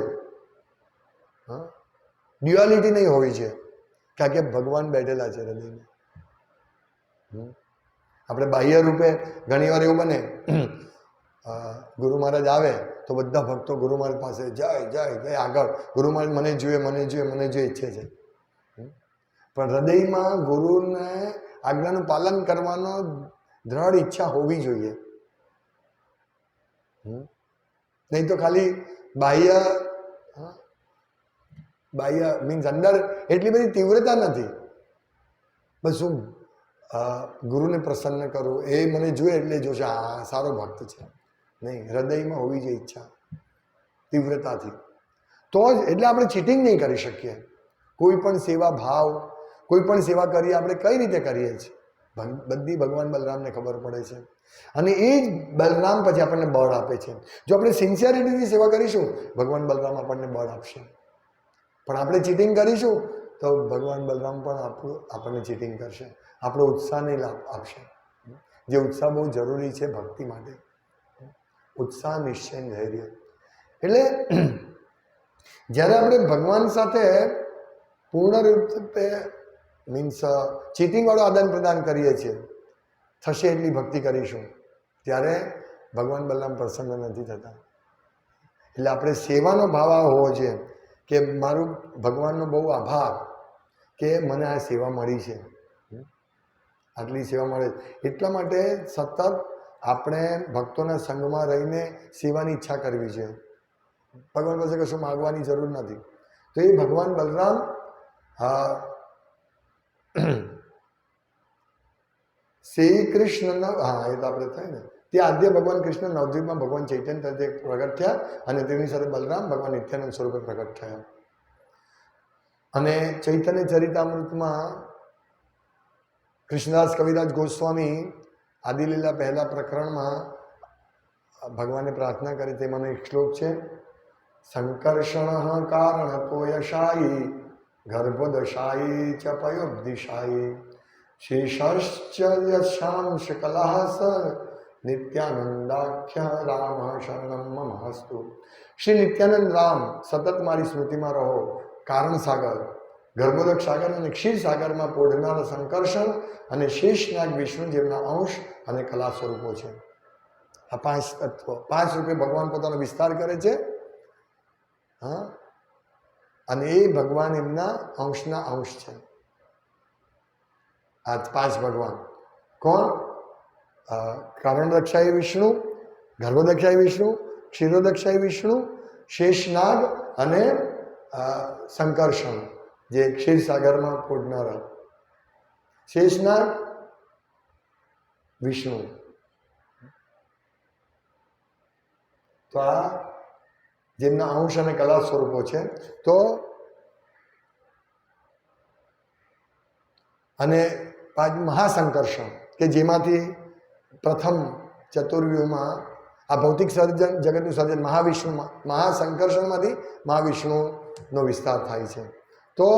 ડ્યુઆલિટી નહીં હોવી છે, કારણ કે ભગવાન બેઠેલા છે હૃદયમાં. આપણે બાહ્ય રૂપે ઘણી વાર એવું બને, ગુરુ મહારાજ આવે તો બધા ભક્તો ગુરુ મહારાજ પાસે જય જય જય આગળ, ગુરુ મહારાજ મને જોઈએ મને જોઈએ મને જોઈએ ઈચ્છે છે. પણ હૃદયમાં ગુરુને આજ્ઞાનું પાલન કરવાનો દ્રઢ ઈચ્છા હોવી જોઈએ. નહીં તો ખાલી બાહ્ય મીન્સ અંદર એટલી બધી તીવ્રતા નથી, બસ શું ગુરુને પ્રસન્ન કરું, એ મને જોઈએ એટલે જોશે આ સારો ભક્ત છે. નહીં, હૃદયમાં હોવી જોઈએ ઈચ્છા તીવ્રતાથી, તો જ. એટલે આપણે ચીટિંગ નહીં કરી શકીએ. કોઈ પણ સેવા ભાવ, કોઈ પણ સેવા કરીએ આપણે કઈ રીતે કરીએ છીએ બધી ભગવાન બલરામને ખબર પડે છે. અને એ જ બલરામ પછી આપણને બળ આપે છે. જો આપણે સિન્સિયરિટીથી સેવા કરીશું, ભગવાન બલરામ આપણને બળ આપશે. પણ આપણે ચીટિંગ કરીશું તો ભગવાન બલરામ પણ આપણને ચીટિંગ કરશે, આપણો ઉત્સાહ નહીં આપશે. જે ઉત્સાહ બહુ જરૂરી છે ભક્તિ માટે. ઉત્સાહ, નિશ્ચય, ધૈર્ય. એટલે જ્યારે આપણે ભગવાન સાથે પૂર્ણ રૂપે મીન્સ ચીટિંગ વાળું આદાન પ્રદાન કરીએ છીએ, થશે એટલી ભક્તિ કરીશું, ત્યારે ભગવાન બલરામ પ્રસન્ન નથી થતા. એટલે આપણે સેવાનો ભાવ આ હોવો જોઈએ કે મારું ભગવાનનો બહુ આભાર કે મને આ સેવા મળી છે, આટલી સેવા મળે. એટલા માટે સતત આપણે ભક્તોના સંગમાં રહીને સેવાની ઈચ્છા કરવી છે. ભગવાન પાસે કશું માગવાની જરૂર નથી. તો એ ભગવાન બલરામ શ્રી કૃષ્ણ, હા એ તો આપણે થાય ને, તે આદ્ય ભગવાન કૃષ્ણ નવદ્વીપમાં ભગવાન ચૈતન્ય તરીકે પ્રગટ થયા અને તેની સાથે બલરામ ભગવાન નિત્યાનંદ સ્વરૂપે પ્રગટ થયા. અને ચૈતન્ય ચરિતામૃતમાં કૃષ્ણદાસ કવિરાજ ગોસ્વામી આદિલીલા પહેલા પ્રકરણમાં ભગવાને પ્રાર્થના કરી, તેમાંનો એક શ્લોક છે, સંકર્ષણ કારણ તો યશાયી ગર્ભદશાયી ચ પયોબ્ધિશાયી શેષશ્ચ યશાંશ કલાસ નિત્યાનંદાખ્ય રામ શરણમ મમસ્તુ. શ્રી નિત્યાનંદ રામ સતત મારી સ્મૃતિમાં રહો. કારણ સાગર, ગર્ભોદક સાગર અને ક્ષીર સાગરમાં પોઢનારા સંકર્ષણ અને શેષનાગ વિષ્ણુ જેમના અંશ અને કલા સ્વરૂપો છે. આ 5 તત્વો 5 રૂપે ભગવાન પોતાનો વિસ્તાર કરે છે. હા, અને એ ભગવાન એમના અંશના અંશ છે. આ 5 ભગવાન કોણ? કારણદક્ષાય વિષ્ણુ, ગર્ભદક્ષાય વિષ્ણુ, ક્ષીરોદક્ષાય વિષ્ણુ, શેષનાગ અને સંકર્ષણ જે ક્ષીરસાગરમાં પોડનારા. શેષનાગ વિષ્ણુ. તો આ જેમના અંશ અને કલા સ્વરૂપો છે. તો અને 5 મહાસંકર્ષણ કે જેમાંથી પ્રથમ ચતુર્વ્યુહમાં આ ભૌતિક સર્જન જગતનું સર્જન મહાવિષ્ણુમાં મહાસંકર્ષણમાંથી મહાવિષ્ણુનો વિસ્તાર થાય છે. તો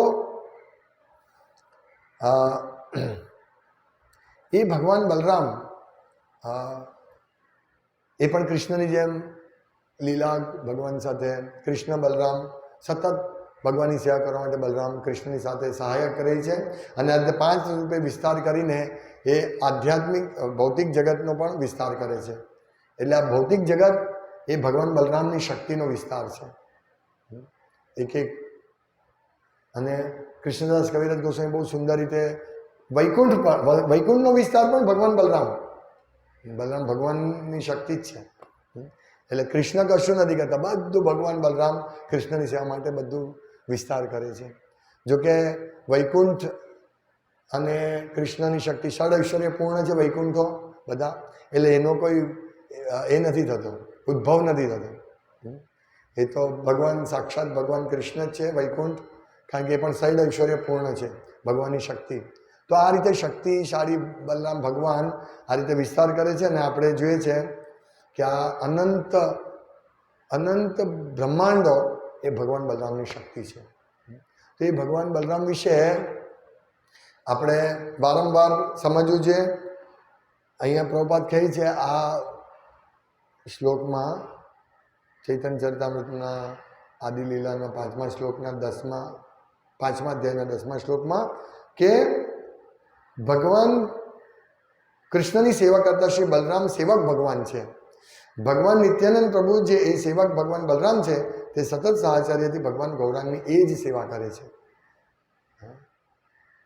એ ભગવાન બલરામ એ પણ કૃષ્ણની જેમ લીલા ભગવાન સાથે કૃષ્ણ બલરામ સતત ભગવાનની સેવા કરવા માટે બલરામ કૃષ્ણની સાથે સહાયક કરે છે. અને આ 5 રૂપે વિસ્તાર કરીને એ આધ્યાત્મિક ભૌતિક જગતનો પણ વિસ્તાર કરે છે. એટલે આ ભૌતિક જગત એ ભગવાન બલરામની શક્તિનો વિસ્તાર છે. એક એક અને કૃષ્ણદાસ કવિરાજ ગોસ્વામી બહુ સુંદર રીતે વૈકુંઠનો વિસ્તાર પણ ભગવાન બલરામ ભગવાનની શક્તિ જ છે. એટલે કૃષ્ણ કશું નથી કરતા, બધું ભગવાન બલરામ કૃષ્ણની સેવા માટે બધું વિસ્તાર કરે છે. જોકે વૈકુંઠ અને કૃષ્ણની શક્તિ ષડ પૂર્ણ છે વૈકુંઠો બધા. એટલે એનો કોઈ એ નથી થતો, ઉદ્ભવ નથી થતો. એ તો ભગવાન સાક્ષાત ભગવાન કૃષ્ણ જ છે વૈકુંઠ, કારણ કે એ પણ ષડ પૂર્ણ છે ભગવાનની શક્તિ. તો આ રીતે શક્તિશાળી બલરામ ભગવાન આ રીતે વિસ્તાર કરે છે. અને આપણે જોઈએ છે કે આ અનંત બ્રહ્માંડો એ ભગવાન બલરામની શક્તિ છે. તો એ ભગવાન બલરામ વિશે આપણે વારંવાર સમજવું છે. અહીંયા પ્રભુપાદ કહે છે આ શ્લોકમાં ચૈતન્ય ચરિતામૃતના આદિલીલાના 5મા શ્લોકના 5મા અધ્યાયના 10મા શ્લોકમાં કે ભગવાન કૃષ્ણની સેવા કરતા શ્રી બલરામ સેવક ભગવાન છે. ભગવાન નિત્યાનંદ પ્રભુ જે એ સેવક ભગવાન બલરામ છે તે સતત સાહચર્યથી ભગવાન ગૌરાંગની એ જ સેવા કરે છે.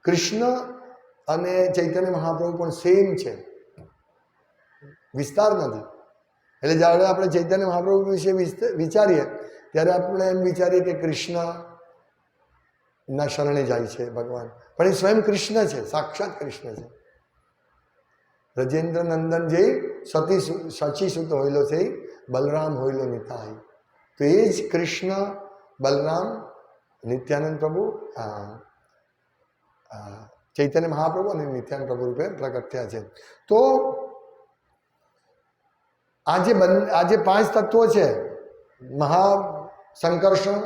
કૃષ્ણ અને ચૈતન્ય મહાપ્રભુ પણ સેમ છે, વિસ્તાર નથી. એટલે જ્યારે આપણે ચૈતન્ય મહાપ્રભુ વિશે વિચારીએ ત્યારે આપણે એમ વિચારીએ કે કૃષ્ણના શરણે જાય છે ભગવાન, પણ એ સ્વયં કૃષ્ણ છે, સાક્ષાત કૃષ્ણ છે. રજેન્દ્ર નંદન જે સચી સુત હોયલો છે બલરામ હોયલો નિતાય. તો એ જ કૃષ્ણ બલરામ નિત્યાનંદ પ્રભુ ચૈતન્ય મહાપ્રભુ અને નિત્યાનંદ પ્રભુ રૂપે પ્રગટ થયા છે. તો આ જે 5 તત્વો છે, મહાસંકર્ષણ,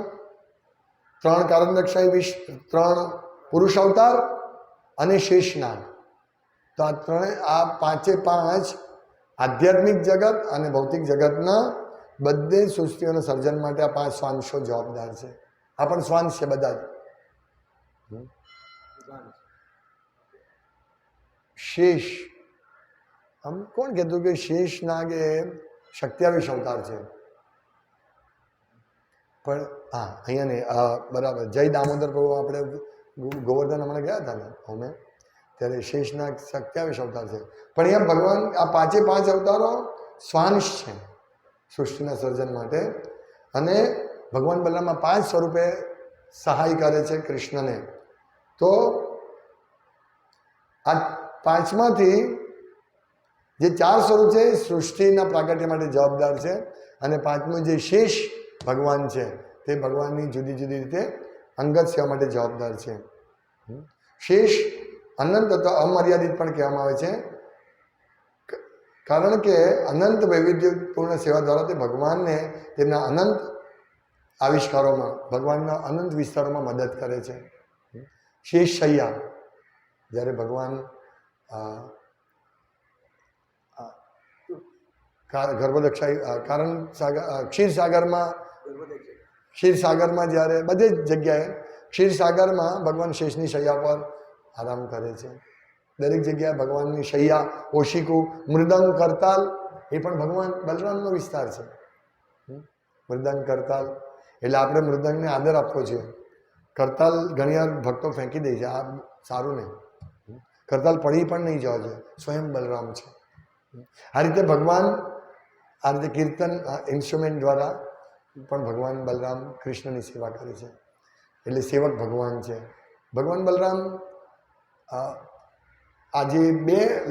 3 કારણદક્ષાય 3 પુરુષ અવતાર અને શેષનાગ. તો આ 5 આધ્યાત્મિક જગત અને ભૌતિક જગતના બધે સૃષ્ટિઓના સર્જન માટે આ 5 સ્વાંશો જવાબદાર છે. આ પણ સ્વાંશ છે બધા જ. શેષ આમ કોણ કહેતું કે શેષ નાગ એ 27 અવતાર છે? પણ હા, અહીંયા નહીં, બરાબર. જય દામોદર પ્રભુ આપણે ગોવર્ધન હમણાં ગયા હતા ને અમે, ત્યારે શેષનાગ 27 અવતાર છે. પણ અહીંયા ભગવાન આ 5 અવતારો સ્વાંશ છે સૃષ્ટિના સર્જન માટે. અને ભગવાન બલરામમાં 5 સ્વરૂપે સહાય કરે છે કૃષ્ણને. તો આ 5માંથી જે 4 સ્વરૂપ છે એ સૃષ્ટિના પ્રાગટ્ય માટે જવાબદાર છે. અને 5મું જે શેષ ભગવાન છે તે ભગવાનની જુદી જુદી રીતે અંગત સેવા માટે જવાબદાર છે. શેષ અનંત અથવા અમર્યાદિત પણ કહેવામાં આવે છે, કારણ કે અનંત વૈવિધ્યપૂર્ણ સેવા દ્વારા તે ભગવાનને તેમના અનંત આવિષ્કારોમાં ભગવાનના અનંત વિસ્તારોમાં મદદ કરે છે. શેષ શૈયા, જ્યારે ભગવાન ક્ષીરસાગરમાં જ્યારે બધે જ જગ્યાએ ક્ષીરસાગરમાં ભગવાન શેષની શૈયા પર આરામ કરે છે. દરેક જગ્યાએ ભગવાનની શૈયા, ઓશિકુ, મૃદંગ, કરતાલ એ પણ ભગવાન બલરામનો વિસ્તાર છે. મૃદંગ કરતાલ એટલે આપણે મૃદંગને આદર આપવો છે. કરતાલ ઘણીવાર ભક્તો ફેંકી દે છે, આ સારું નહીં. કરતાલ પડી પણ નહીં જવા જોઈએ, સ્વયં બલરામ છે. આ રીતે ભગવાન આ રીતે કીર્તન ઇન્સ્ટ્રુમેન્ટ દ્વારા પણ ભગવાન બલરામ કૃષ્ણની સેવા કરે છે. એટલે સેવક ભગવાન છે. ભગવાન બલરામ આજે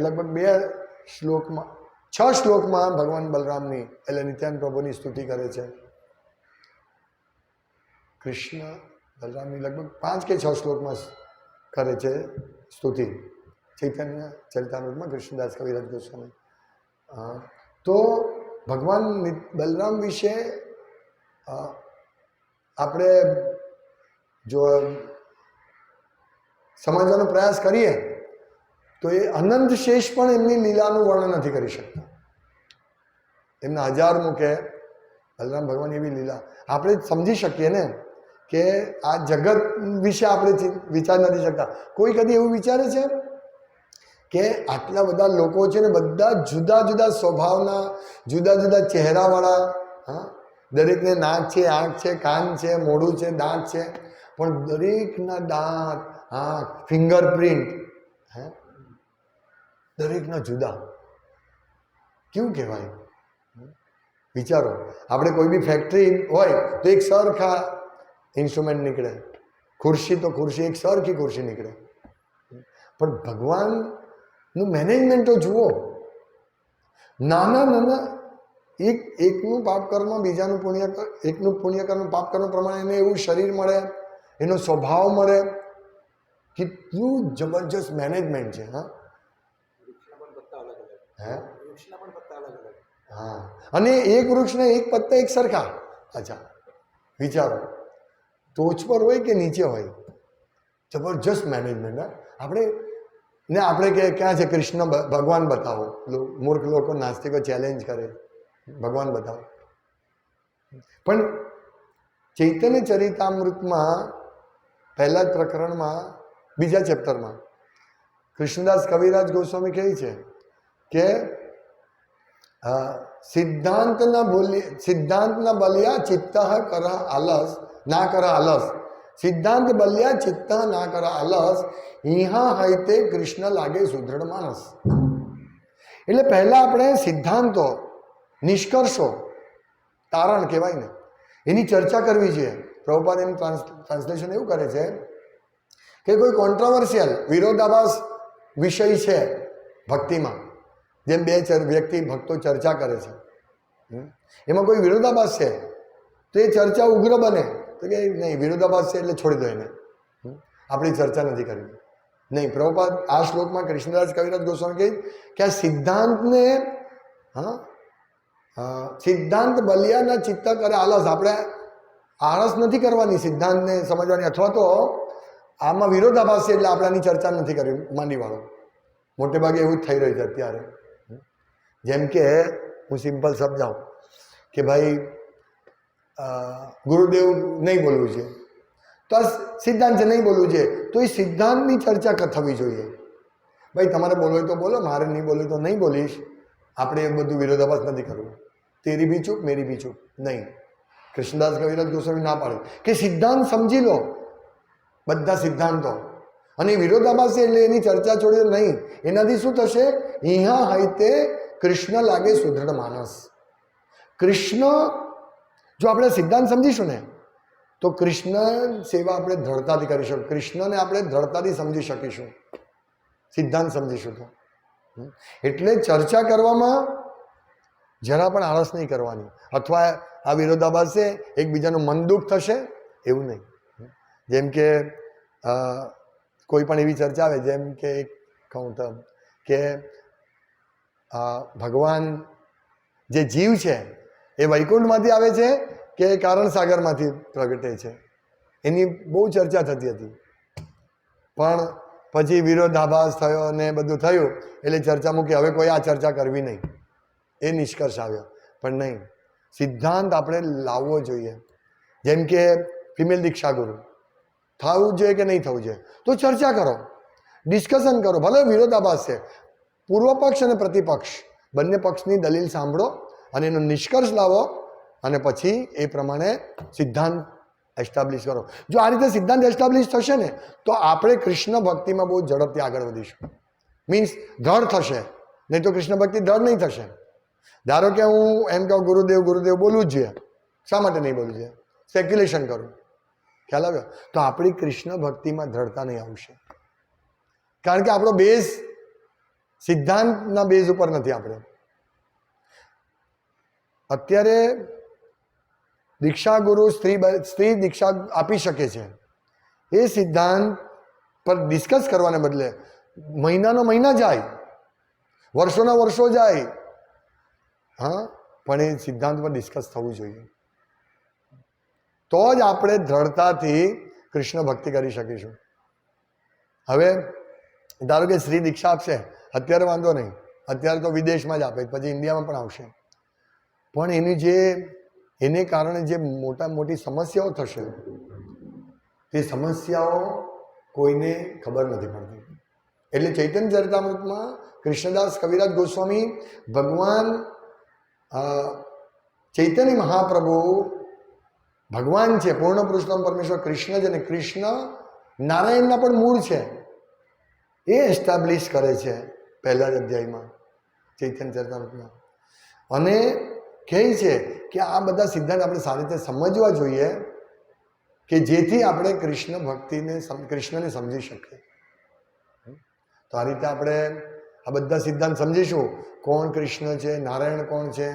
લગભગ 2 શ્લોકમાં 6 શ્લોકમાં ભગવાન બલરામની એટલે નિત્યાનંદ પ્રભુની સ્તુતિ કરે છે. કૃષ્ણ બલરામની લગભગ 5 કે 6 શ્લોકમાં કરે છે સ્તુતિ ચૈતન્ય ચરિતામૃતમાં કૃષ્ણદાસ કવિરાજ ગોસ્વામી. તો ભગવાન બલરામ વિશે આપણે જો સમજવાનો પ્રયાસ કરીએ તો એ અનંત શેષ પણ એમની લીલાનું વર્ણન નથી કરી શકતા. એમના 1000 મુખે બલરામ ભગવાન એવી લીલા આપણે સમજી શકીએ ને કે આ જગત વિશે આપણે વિચાર નથી શકતા. કોઈ કદી એવું વિચારે છે કે આટલા બધા લોકો છે ને, બધા જુદા જુદા સ્વભાવના, જુદા જુદા ચહેરાવાળા, હા, દરેકને નાક છે, આંખ છે, કાન છે, મોઢું છે, દાંત છે, પણ દરેકના દાંત, આંખ, ફિંગરપ્રિન્ટ, હે, દરેકના જુદા. કેવું કહેવાય? વિચારો, આપણે કોઈ બી ફેક્ટરી હોય તો એક સરખા ઇન્સ્ટ્રુમેન્ટ નીકળે, ખુરશી તો ખુરશી, એક સરખી ખુરશી નીકળે. પણ ભગવાનનું મેનેજમેન્ટ તો જુઓ. નાના નાના એકનું પાપ કર્મ, બીજાનું પુણ્ય, એકનું પુણ્ય કર્મ પાપ કર્મ પ્રમાણે એને એવું શરીર મળે, એનો સ્વભાવ મળે. કેટલું જબરજસ્ત મેનેજમેન્ટ છે. હા, હે, હા, અને એક વૃક્ષને એક પત્તા એક સરખા. અચ્છા, વિચારો, ટોચ પર હોય કે નીચે હોય, જબરજસ્ત મેનેજમેન્ટ. આપણે કે ક્યાં છે કૃષ્ણ ભગવાન બતાવો. મૂર્ખ લોકો, નાસ્તિકો ચેલેન્જ કરે, ભગવાન બતાવો. પણ ચૈતન્ય ચરિતામૃતમાં પહેલા જ પ્રકરણમાં બીજા ચેપ્ટરમાં કૃષ્ણદાસ કવિરાજ ગોસ્વામી કહે છે કે સિદ્ધાંતના બલિયા ચિત્ત કર આલસ ના કર આલસ. સિદ્ધાંત બલિયા ચિત્ત ના કર આલસ, ઇહા હૈતે કૃષ્ણ લાગે સુદૃઢ માનસ. એટલે પહેલા આપણે સિદ્ધાંતો, નિષ્કર્ષો, તારણ કહેવાય ને, એની ચર્ચા કરવી જોઈએ. પ્રભુપાદ એનું ટ્રાન્સલેશન એવું કરે છે કે કોઈ કોન્ટ્રોવર્શિયલ, વિરોધાભાસ વિષય છે ભક્તિમાં, જેમ 2 વ્યક્તિ ભક્તો ચર્ચા કરે છે, એમાં કોઈ વિરોધાભાસ છે તો એ ચર્ચા ઉગ્ર બને તો કે નહીં, વિરોધાભાસ છે એટલે છોડી દો એને, આપણી ચર્ચા નથી કરવી. નહીં, પ્રભુપાદ આ શ્લોકમાં કૃષ્ણદાસ કવિરાજ ગોસ્વામી કહે કે આ સિદ્ધાંતને, હા, સિદ્ધાંત બલિયાના ચિત્ત કરે આલસ. આપણે આળસ નથી કરવાની સિદ્ધાંતને સમજવાની, અથવા તો આમાં વિરોધાભાસ છે એટલે આપણે આની ચર્ચા નથી કરવી માંડીવાળો. મોટે ભાગે એવું જ થઈ રહ્યું છે અત્યારે. જેમ કે હું સિમ્પલ સમજાવું કે ભાઈ ગુરુદેવ નહીં બોલવું છે, તો આ સિદ્ધાંત છે નહીં બોલવું છે, તો એ સિદ્ધાંતની ચર્ચા થવી જોઈએ. ભાઈ તમારે બોલવું હોય તો બોલો, મારે નહીં બોલવું તો નહીં બોલીશ. આપણે એ બધું વિરોધાભાસ નથી કરવું. તેરી બી ચૂપ, મેરી બી ચૂપ નહીં. કૃષ્ણદાસ કવિરાજ ગોસ્વામી ના પાડે કે સિદ્ધાંત સમજી લો, બધા સિદ્ધાંતો, અને વિરોધાભાસ છે એટલે એની ચર્ચા છોડી નહીં. એનાથી શું થશે? ઇહા હૈતે કૃષ્ણ લાગે સુદૃઢ માનસ. કૃષ્ણ, જો આપણે સિદ્ધાંત સમજીશું ને તો કૃષ્ણ સેવા આપણે દ્રઢતાથી કરીશું. કૃષ્ણને આપણે દ્રઢતાથી સમજી શકીશું, સિદ્ધાંત સમજીશું તો. એટલે ચર્ચા કરવામાં જરા પણ આળસ નહીં કરવાની. અથવા આ વિરોધાભાસ છે, એકબીજાનું મન દુઃખ થશે એવું નહીં. જેમ કે કોઈ પણ એવી ચર્ચા આવે, જેમ કે કહું તો કે ભગવાન જે જીવ છે એ વૈકુંઠમાંથી આવે છે કે કારણ સાગરમાંથી પ્રગટે છે, એની બહુ ચર્ચા થતી હતી. પણ પછી વિરોધાભાસ થયો અને બધું થયું એટલે ચર્ચા મૂકી, હવે કોઈ આ ચર્ચા કરવી નહીં, એ નિષ્કર્ષ આવ્યો. પણ નહીં, સિદ્ધાંત આપણે લાવવો જોઈએ. જેમ કે ફિમેલ દીક્ષા ગુરુ થવું જોઈએ કે નહીં થવું જોઈએ, તો ચર્ચા કરો, ડિસ્કશન કરો. ભલે વિરોધાભાસ છે, પૂર્વ પક્ષ અને પ્રતિપક્ષ, બંને પક્ષની દલીલ સાંભળો અને એનો નિષ્કર્ષ લાવો અને પછી એ પ્રમાણે સિદ્ધાંત એસ્ટાબ્લિશ કરો. જો આ રીતે સિદ્ધાંત એસ્ટાબ્લિશ થશે ને તો આપણે કૃષ્ણ ભક્તિમાં બહુ ઝડપથી આગળ વધીશું. મીન્સ દ્રઢ થશે, નહીં તો કૃષ્ણ ભક્તિ દ્રઢ નહીં થશે. ધારો કે હું એમ કહું ગુરુદેવ ગુરુદેવ બોલવું જ જોઈએ, શા માટે નહીં બોલવું જોઈએ? સ્પેક્યુલેશન કરું, ખ્યાલ આવ્યો? તો આપણી કૃષ્ણ ભક્તિમાં દ્રઢતા નહીં આવશે, કારણ કે આપણો બેઝ સિદ્ધાંતના બેઝ ઉપર નથી. આપણે અત્યારે દીક્ષા ગુરુ સ્ત્રી દીક્ષા આપી શકે છે, એ સિદ્ધાંત પર ડિસ્કસ કરવાને બદલે મહિનાનો મહિના જાય, વર્ષોના વર્ષો જાય, હા, પણ એ સિદ્ધાંત પર ડિસ્કસ થવું જોઈએ. તો જ આપણે દ્રઢતાથી કૃષ્ણ ભક્તિ કરી શકીશું. હવે ધારો કે સ્ત્રી દીક્ષા આપશે, અત્યારે વાંધો નહીં, અત્યારે તો વિદેશમાં જ આપે, પછી ઇન્ડિયામાં પણ આવશે, પણ એને કારણે જે મોટી સમસ્યાઓ થશે, તે સમસ્યાઓ કોઈને ખબર નથી પડતી. એટલે ચૈતન્ય ચરિતામૃતમાં કૃષ્ણદાસ કવિરાજ ગોસ્વામી ભગવાન ચૈતન્ય મહાપ્રભુ ભગવાન છે, પૂર્ણ પુરુષોત્તમ પરમેશ્વર કૃષ્ણ છે, અને કૃષ્ણ નારાયણના પણ મૂળ છે, એ એસ્ટાબ્લિશ કરે છે પહેલા જ અધ્યાયમાં ચૈતન્ય ચરિતામૃતમાં. અને કહે છે કે આ બધા સિદ્ધાંત આપણે સારી રીતે સમજવા જોઈએ કે જેથી આપણે કૃષ્ણને સમજી શકીએ. તો આ રીતે આપણે આ બધા સિદ્ધાંત સમજીશું. કોણ કૃષ્ણ છે, નારાયણ કોણ છે,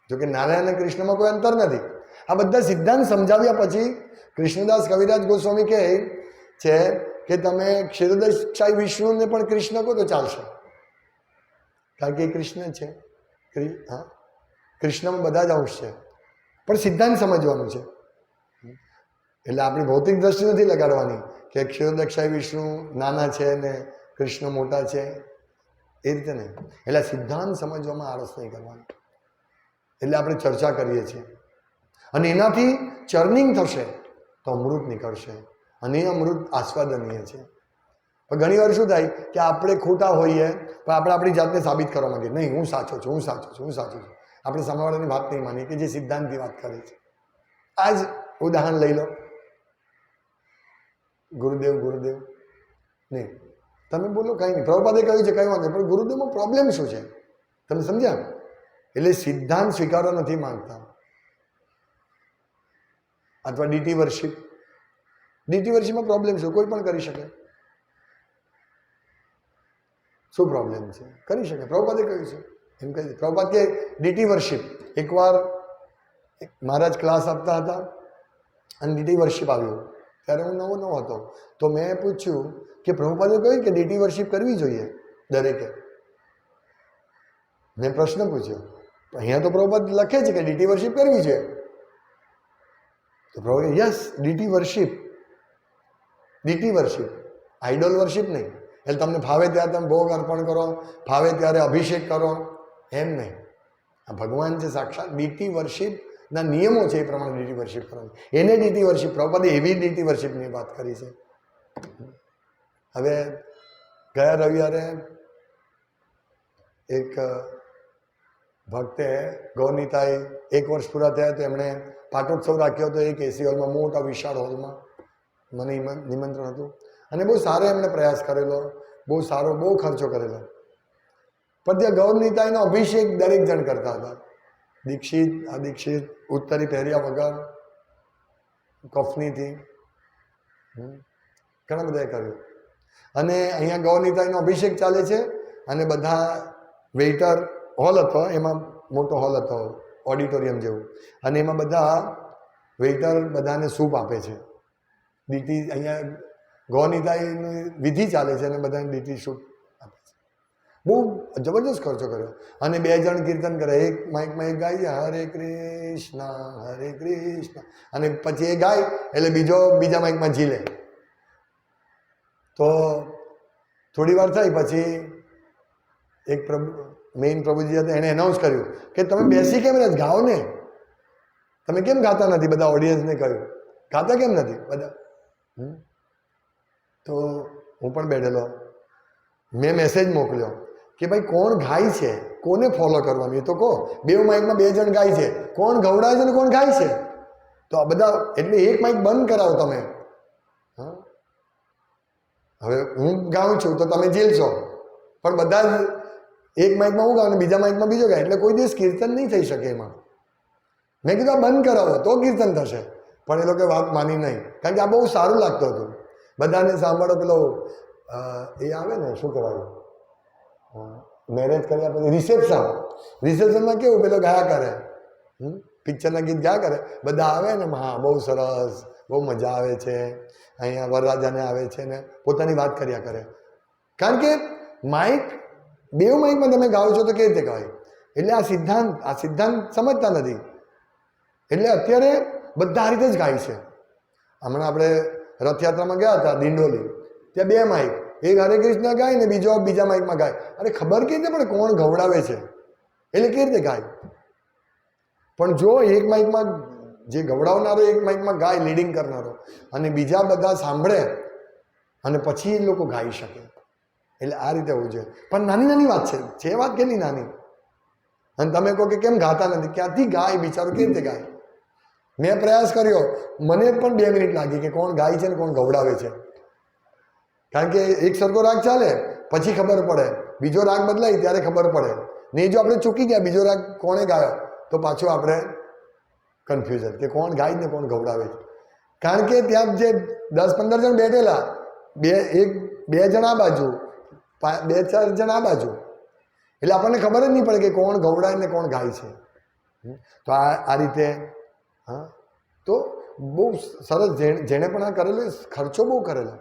જોકે નારાયણ અને કૃષ્ણમાં કોઈ અંતર નથી. આ બધા સિદ્ધાંત સમજાવ્યા પછી કૃષ્ણદાસ કવિરાજ ગોસ્વામી કહે છે કે તમે ક્ષીરોદશાઈ વિષ્ણુને પણ કૃષ્ણ કહો તો ચાલશે, કારણ કે એ કૃષ્ણ છે. હા, કૃષ્ણમાં બધા જ અંશ છે, પણ સિદ્ધાંત સમજવાનું છે. એટલે આપણી ભૌતિક દ્રષ્ટિ નથી લગાડવાની કે ક્ષીરોદશાઈ વિષ્ણુ નાના છે ને કૃષ્ણ મોટા છે, એ રીતે નહીં. એટલે સિદ્ધાંત સમજવામાં આળસ નહીં કરવાની. એટલે આપણે ચર્ચા કરીએ છીએ, અને એનાથી ચર્નિંગ થશે તો અમૃત નીકળશે, અને એ અમૃત આસ્વાદનીય છે. પણ ઘણી વાર શું થાય કે આપણે ખોટા હોઈએ, પણ આપણે આપણી જાતને સાબિત કરવા માંગીએ, નહીં હું સાચો છું, હું સાચો છું, હું સાચો છું. આપણે સામેવાળાની વાત નહીં માનીએ કે જે સિદ્ધાંતની વાત કરે છે. આ જ ઉદાહરણ લઈ લો, ગુરુદેવ ગુરુદેવ નહીં, તમે બોલો કંઈ નહીં, પ્રભુપાદે કહ્યું છે કંઈ વાંધો, પણ ગુરુદેવમાં પ્રોબ્લેમ શું છે તમે સમજ્યા? એટલે સિદ્ધાંત સ્વીકારવા નથી માંગતા. અથવા ડીટી વર્શિપમાં પ્રોબ્લેમ શું? કોઈ પણ કરી શકે. શું પ્રોબ્લેમ છે? કરી શકે. પ્રભુપાદે કહ્યું છે એમ કહી. પ્રભુપાદ કે ડીટી વર્શિપ, એકવાર મહારાજ ક્લાસ આપતા હતા અને ડીટી વર્શિપ આવ્યું, ત્યારે હું નવો હતો, તો મેં પૂછ્યું કે પ્રભુપાદે કહ્યું કે ડીટી વર્શિપ કરવી જોઈએ દરેકે. મેં પ્રશ્ન પૂછ્યો, અહીંયા તો પ્રભુપાદ લખે છે કે ડીટી વર્શિપ કરવી છે. તો પ્રભુ yes, DT worship, idol worship નહીં. એટલે તમને ફાવે ત્યારે તમે ભોગ અર્પણ કરો, ફાવે ત્યારે અભિષેક કરો, એમ નહીં. આ ભગવાન છે સાક્ષાત. ડીટી વર્શિપના નિયમો છે, એ પ્રમાણે ડીટી વર્શિપ કરવાની. એને ડીટી વર્શિપ, પ્રભુપાદે એવી ડીટી વર્શિપની વાત કરી છે. હવે ગયા રવિવારે એક ભક્તે ગૌરનીતાએ 1 વર્ષ પૂરા થયા તો એમણે પાટોત્સવ રાખ્યો હતો એક એસી હોલમાં, મોટા વિશાળ હોલમાં. મને નિમંત્રણ હતું અને બહુ સારો એમણે પ્રયાસ કરેલો, બહુ સારો, બહુ ખર્ચો કરેલો. પણ ત્યાં ગૌરનીતાઈનો અભિષેક દરેક જણ કરતા હતા. દીક્ષિત, અદીક્ષિત, ઉત્તરી પહેર્યા વગર, કફનીથી, ઘણા બધાએ કર્યું. અને અહીંયા ગૌરનીતાઈનો અભિષેક ચાલે છે અને બધા વેઇટર, હોલ હતો, એમાં મોટો હોલ હતો ઓડિટોરિયમ જેવું, અને એમાં બધા વેઇટર બધાને સૂપ આપે છે. ડીટી અહીંયા ગૌરનીતાઈની વિધિ ચાલે છે અને બધાને ડીટી સૂપ આપે છે. બહુ જબરદસ્ત ખર્ચો કર્યો. અને 2 જણ કીર્તન કરે, એક માઇકમાં એક ગાય હરે કૃષ્ણ હરે કૃષ્ણ, અને પછી એ ગાય એટલે બીજા માઇકમાં ઝીલે. તો થોડી વાર થઈ પછી એક મેઇન પ્રભુજી હતા, એણે એનાઉન્સ કર્યું કે તમે બેસી કેમ નથી, ગાઓ ને, તમે કેમ ગાતા નથી? બધા ઓડિયન્સને કહ્યું, ગાતા કેમ નથી બધા? તો હું પણ બેઠેલો, મેં મેસેજ મોકલ્યો કે ભાઈ કોણ ગાય છે, કોને ફોલો કરવાનું એ તો કહો. બે માઇકમાં 2 જણ ગાય છે, કોણ ગવડાવે છે ને કોણ ગાય છે? તો આ બધા એટલે એક માઇક બંધ કરાવો તમે. હા, હવે હું ગાઉં છું તો તમે ઝીલશો, પણ બધા જ એક માઇકમાં હું ગાઉં ને બીજા માઇકમાં બીજો ગાય, એટલે કોઈ દિવસ કીર્તન નહીં થઈ શકે એમાં. મેં કીધું આ બંધ કરાવો તો કીર્તન થશે, પણ એ લોકોએ વાત માની નહીં, કારણ કે આ બહુ સારું લાગતું હતું બધાને સાંભળો. પેલો એ આવે ને શું કહેવાય, મેરેજ કર્યા પછી રિસેપ્શનમાં કેવું પેલો ગાયા કરે, પિક્ચરના ગીત ગાયા કરે, બધા આવે ને હા બહુ સરસ, બહુ મજા આવે છે, અહીંયા વરરાજાને આવે છે ને પોતાની વાત કર્યા કરે. કારણ કે માઇક બે માઇકમાં તમે ગાઓ છો તો કેવી રીતે ગાય? એટલે આ સિદ્ધાંત સમજતા નથી. એટલે અત્યારે બધા રીતે જ ગાય છે. હમણાં આપણે રથયાત્રામાં ગયા હતા દિંડોલી, ત્યાં 2 માઇક, એક હરે કૃષ્ણ ગાય ને બીજો બીજા માઇકમાં ગાય. અરે ખબર કેવી રીતે પડે કોણ ગવડાવે છે? એટલે કેવી રીતે ગાય? પણ જો એક માઇકમાં જે ગવડાવનારો એક માઇકમાં ગાય, લીડિંગ કરનારો, અને બીજા બધા સાંભળે અને પછી એ લોકો ગાઈ શકે. એટલે આ રીતે હોવું જોઈએ. પણ નાની નાની વાત છે વાત કેટલી નાની. અને તમે કહો કે કેમ ગાતા નથી? ક્યાંથી ગાય બિચારો, કેવી રીતે ગાય? મેં પ્રયાસ કર્યો, મને પણ 2 મિનિટ લાગી કે કોણ ગાય છે ને કોણ ગવડાવે છે. કારણ કે એક સરખો રાગ ચાલે પછી ખબર પડે, બીજો રાગ બદલાય ત્યારે ખબર પડે. ને જો આપણે ચૂકી ગયા બીજો રાગ કોણે ગાયો તો પાછું આપણે કન્ફ્યુઝન કે કોણ ગાય ને કોણ ગવડાવે છે. કારણ કે ત્યાં જે 10-15 જણ બેઠેલા, બે જણ આ બાજુ, 2-4 જણ આ બાજુ, એટલે આપણને ખબર જ નહીં પડે કે કોણ ગવડાય ને કોણ ગાય છે. તો આ રીતે હા, તો બહુ સરસ. જેણે પણ આ કરેલો ખર્ચો બહુ કરેલો,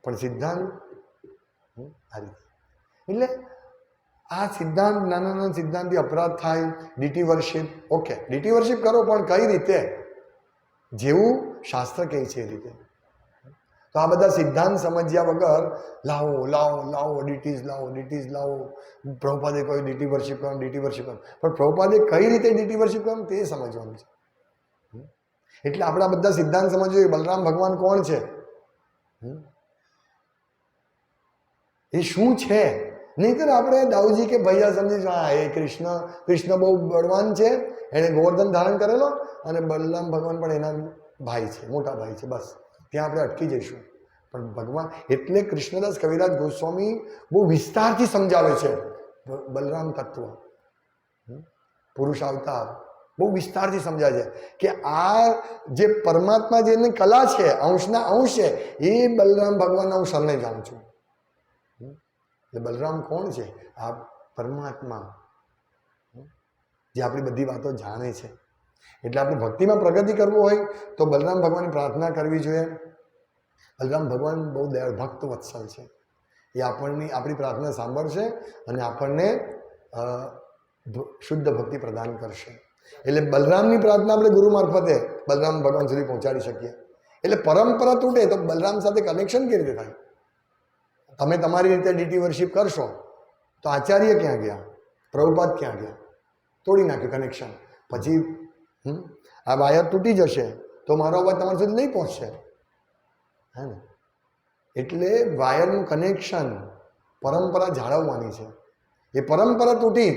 પણ સિદ્ધાંત આ રીતે. એટલે આ સિદ્ધાંત, નાના નાના સિદ્ધાંતથી અપરાધ થાય. DT worship, okay, DT worship કરો, પણ કઈ રીતે? જેવું શાસ્ત્ર કહે છે એ રીતે. તો આ બધા સિદ્ધાંત સમજ્યા વગર લાવો ડીટીઝ લાવો. પ્રભુપાદે કહ્યું ડીટી વર્શિપ કરો, ડીટી વર્શિપ કરો, પણ પ્રભુપાદે કઈ રીતે ડીટી વર્શિપ કરવાનું તે સમજવાનું છે. એટલે આપણા બધા સિદ્ધાંત સમજવું. બલરામ ભગવાન કોણ છે, એ શું છે? નહીંતર આપણે દાઉજી કે ભૈયા સમજીશું હા એ કૃષ્ણ બહુ બળવાન છે, એણે ગોવર્ધન ધારણ કરેલો, અને બલરામ ભગવાન પણ એના ભાઈ છે, મોટા ભાઈ છે, બસ ત્યાં આપણે અટકી જઈશું. પણ ભગવાન એટલે કૃષ્ણદાસ કવિરાજ ગોસ્વામી બહુ વિસ્તારથી સમજાવે છે બલરામ તત્વ, પુરુષ અવતાર બહુ વિસ્તારથી સમજાય છે કે આ જે પરમાત્મા જેની કલા છે, અંશના અંશ છે, એ બલરામ ભગવાનના હું શરણે જાઉં છું. એટલે બલરામ કોણ છે? આ પરમાત્મા જે આપણી બધી વાતો જાણે છે. એટલે આપણે ભક્તિમાં પ્રગતિ કરવું હોય તો બલરામ ભગવાનની પ્રાર્થના કરવી જોઈએ. બલરામ ભગવાન બહુ દયાળ ભક્ત વત્સલ છે. એ આપણી પ્રાર્થના સાંભળશે અને આપણને શુદ્ધ ભક્તિ પ્રદાન કરશે. એટલે બલરામની પ્રાર્થના આપણે ગુરુ મારફતે બલરામ ભગવાન સુધી પહોંચાડી શકીએ. એટલે પરંપરા તૂટે તો બલરામ સાથે કનેક્શન કેવી રીતે થાય? તમે તમારી રીતે ડીટી વર્શિપ કરશો તો આચાર્ય ક્યાં ગયા, પ્રભુપાદ ક્યાં ગયા? તોડી નાખ્યું કનેક્શન. પછી આ વાયર તૂટી જશે તો મારો અવાજ તમારા સુધી નહીં પહોંચશે. હે ને? એટલે વાયરનું કનેક્શન પરંપરા જાળવવાની છે. એ પરંપરા તૂટી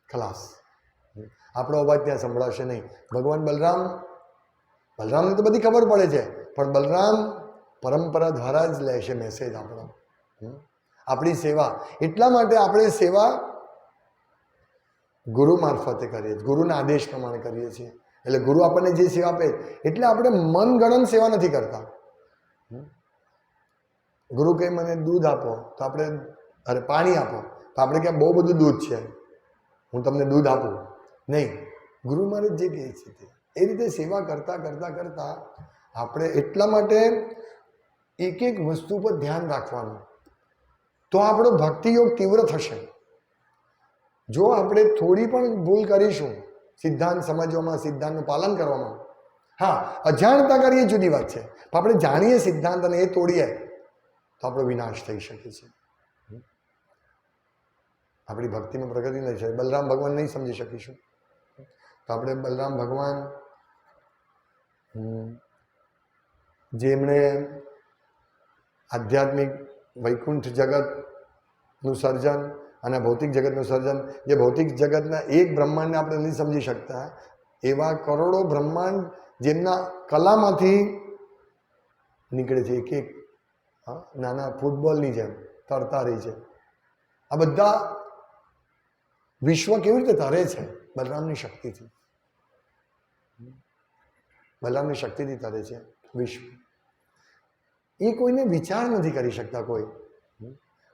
ખલાસ, આપણો અવાજ ત્યાં સંભળાશે નહીં. ભગવાન બલરામને તો બધી ખબર પડે છે, પણ બલરામ પરંપરા દ્વારા જ લે છે મેસેજ આપણો, આપણી સેવા. એટલા માટે આપણે સેવા ગુરુ મારફતે કરીએ છીએ, ગુરુના આદેશ પ્રમાણે કરીએ છીએ. એટલે ગુરુ આપણને જે સેવા આપે, એટલે આપણે મનગણન સેવા નથી કરતા. ગુરુ કહે મને દૂધ આપો તો આપણે, અરે પાણી આપો તો આપણે ક્યાં બહુ બધું દૂધ છે, હું તમને દૂધ આપું નહીં. ગુરુ મહારાજ જે કહે છે તે એ રીતે સેવા કરતા કરતા કરતા આપણે, એટલા માટે એક એક વસ્તુ પર ધ્યાન રાખવાનું, તો આપણો ભક્તિયોગ તીવ્ર થશે. જો આપણે થોડી પણ ભૂલ કરીશું સિદ્ધાંત સમજવામાં, સિદ્ધાંતનું પાલન કરવામાં, હા અજાણતા કરીએ જુદી વાત છે, પણ આપણે જાણીએ સિદ્ધાંત અને એ તોડીએ તો આપણો વિનાશ થઈ શકે છે. આપણી ભક્તિમાં પ્રગતિ નહીં થાય. બલરામ ભગવાન નહીં સમજી શકીશું તો આપણે બલરામ ભગવાન જેમણે આધ્યાત્મિક વૈકુંઠ જગતનું સર્જન અને ભૌતિક જગતનું સર્જન, જે ભૌતિક જગતના એક બ્રહ્માંડને આપણે નથી સમજી શકતા, એવા કરોડો બ્રહ્માંડ જેમના કલામાંથી નીકળે છે, એક એક નાના ફૂટબોલની જેમ તરતા રહી છે. આ બધા વિશ્વ કેવી રીતે તરે છે? બલરામની શક્તિથી. બલરામની શક્તિથી તરે છે વિશ્વ. એ કોઈને વિચાર નથી કરી શકતા કોઈ.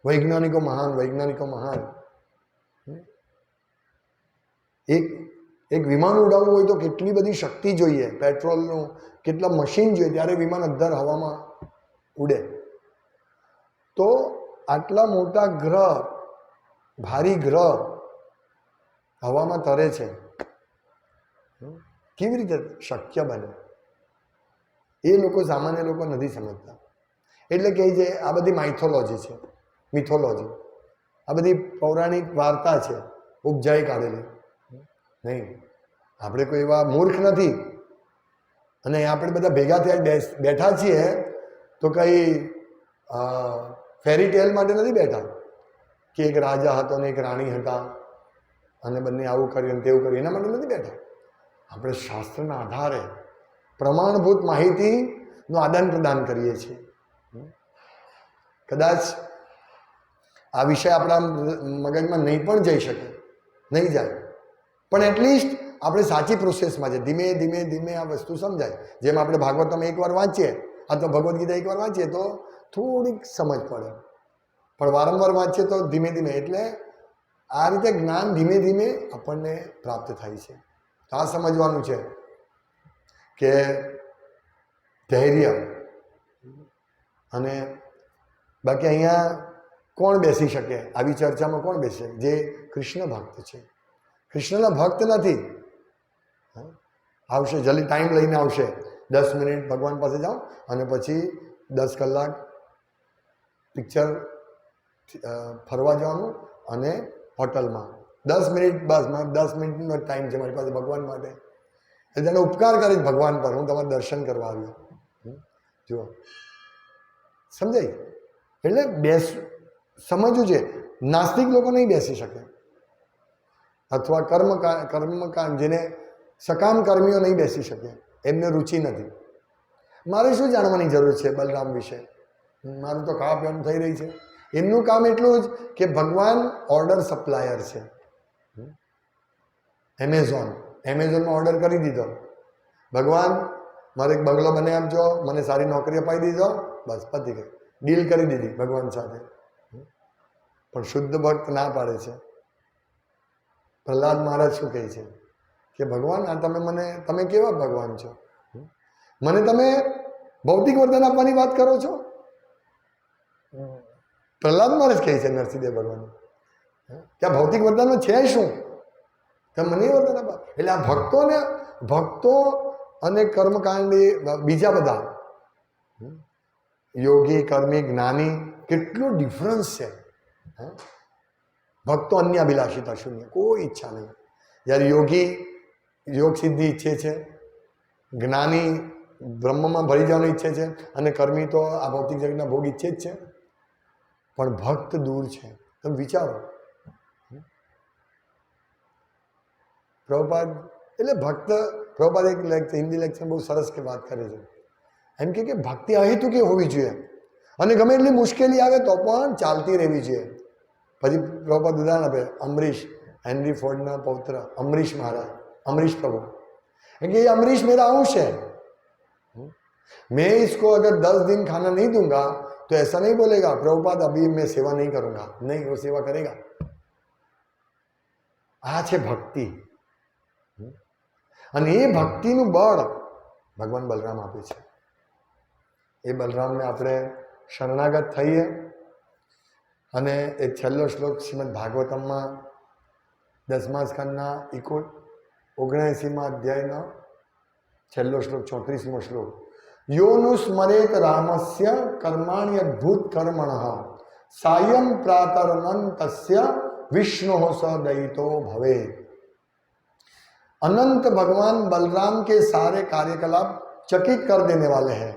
વૈજ્ઞાનિકો મહાન. એક વિમાન ઉડાવવું હોય તો કેટલી બધી શક્તિ જોઈએ, પેટ્રોલનું કેટલા મશીન જોઈએ, ત્યારે વિમાન અદ્ધર હવામાં ઉડે. તો આટલા મોટા ગ્રહ, ભારી ગ્રહ હવામાં તરે છે, કેવી રીતે શક્ય બને? એ લોકો, સામાન્ય લોકો નથી સમજતા. એટલે કહે છે આ બધી મિથોલોજી, આ બધી પૌરાણિક વાર્તા છે, ઉપજાઈ કાઢેલી. નહીં, આપણે કોઈ એવા મૂર્ખ નથી. અને આપણે બધા ભેગા થયા બેઠા છીએ તો કઈ ફેરી ટેલ માટે નથી બેઠા કે એક રાજા હતો ને એક રાણી હતા અને બંને આવું કર્યું ને તેવું કર્યું, એના માટે નથી બેઠા. આપણે શાસ્ત્રના આધારે પ્રમાણભૂત માહિતીનું આદાન પ્રદાન કરીએ છીએ. કદાચ આ વિષય આપણા મગજમાં નહીં પણ જઈ શકે, નહીં જાય, પણ એટલીસ્ટ આપણે સાચી પ્રોસેસમાં છે. ધીમે ધીમે ધીમે આ વસ્તુ સમજાય. જેમ આપણે ભાગવતમાં એકવાર વાંચીએ, આ તો ભગવદ્ ગીતા એકવાર વાંચીએ તો થોડીક સમજ પડે, પણ વારંવાર વાંચીએ તો ધીમે ધીમે. એટલે આ રીતે જ્ઞાન ધીમે ધીમે આપણને પ્રાપ્ત થાય છે. તો આ સમજવાનું છે કે ધૈર્ય. અને બાકી અહીંયા કોણ બેસી શકે આવી ચર્ચામાં? કોણ બેસી શકે? જે કૃષ્ણ ભક્ત છે. કૃષ્ણના ભક્ત નથી. આવશે, જલ્દી ટાઈમ લઈને આવશે. 10 મિનિટ ભગવાન પાસે જાઓ અને પછી 10 કલાક પિક્ચર ફરવા જવાનું અને હોટલમાં 10 મિનિટ, બસ 10 મિનિટનો ટાઈમ છે મારી પાસે ભગવાન માટે. એટલે તેનો ઉપકાર કરીશ ભગવાન પર, હું તમારે દર્શન કરવા આવ્યો. જુઓ, સમજાય? એટલે સમજવું છે. નાસ્તિક લોકો નહીં બેસી શકે, અથવા કર્મકાંડ, જેને સકામ કર્મીઓ નહીં બેસી શકે, એમને રુચિ નથી. મારે શું જાણવાની જરૂર છે બલરામ વિશે? મારું તો ખાવા પીવાનું થઈ રહી છે. એમનું કામ એટલું જ કે ભગવાન ઓર્ડર સપ્લાયર છે. એમેઝોનમાં ઓર્ડર કરી દીધો, ભગવાન મારે એક બંગલો બનાવી આપજો, મને સારી નોકરી અપાઈ દીધો, બસ પતી ગઈ, ડીલ કરી દીધી ભગવાન સાથે. પણ શુદ્ધ ભક્ત ના પાડે છે. પ્રહલાદ મહારાજ શું કહે છે કે ભગવાન, આ તમે કેવા ભગવાન છો? મને તમે ભૌતિક વરદાન આપવાની વાત કરો છો? પ્રહલાદ મહારાજ કહે છે નરસિંહદેવ ભગવાન કે આ ભૌતિક વરદાનમાં છે શું? તમે મને વરદાન આપા. એટલે આ ભક્તો અને કર્મકાંડી બીજા બધા યોગી, કર્મી, જ્ઞાની, કેટલું ડિફરન્સ છે. ભક્તો અન્ય અભિલાષિતા શૂન્ય, કોઈ ઈચ્છા નહીં. જ્યારે યોગી યોગ સિદ્ધિ ઈચ્છે છે, જ્ઞાની બ્રહ્મમાં ભરી જવાનું ઈચ્છે છે, અને કર્મી તો આ ભૌતિક જગતના ભોગ ઈચ્છે જ છે. પણ ભક્ત દૂર છે. તમે વિચારો, પ્રભુપાદ એટલે ભક્ત, પ્રભુપાદ એક હિન્દી લેક્ચર બહુ સરસ કે વાત કરે છે. એમ કે ભક્તિ અહેતુકી હોવી જોઈએ અને ગમે એટલી મુશ્કેલી આવે તો પણ ચાલતી રહેવી જોઈએ. પછી પ્રભુપાદ ઉદાહરણ આપે, અમરીશ, હેનરી ફોર્ડના પૌત્ર અમરીશ મહારાજ, અમરીશ પ્રભુ. कि अमरीश मेरा अंश है, मैं इसको अगर 10 दिन खाना नहीं दूंगा तो ऐसा नहीं बोलेगा प्रभुपाद अभी मैं सेवा नहीं करूंगा. नहीं, वो सेवा करेगा. आ छे भक्ति. અને એ ભક્તિનું બળ ભગવાન બલરામ આપે છે. એ બલરામને આપણે શરણાગત થઈએ. અને એ છેલ્લો શ્લોક શ્રીમદ ભાગવતમમાં 10મા સ્કંદના 79મા અધ્યાયનો છેલ્લો શ્લોક 34મો શ્લોક. યોનું સ્મરેત રામસ્ય કર્માણ્ય અદ્ભુત કર્મણઃ સાયં પ્રાતરનંતસ્ય विष्णु सदयितो भवे. अनंत भगवान बलराम के सारे कार्यकलाप चकित कर देने वाले हैं.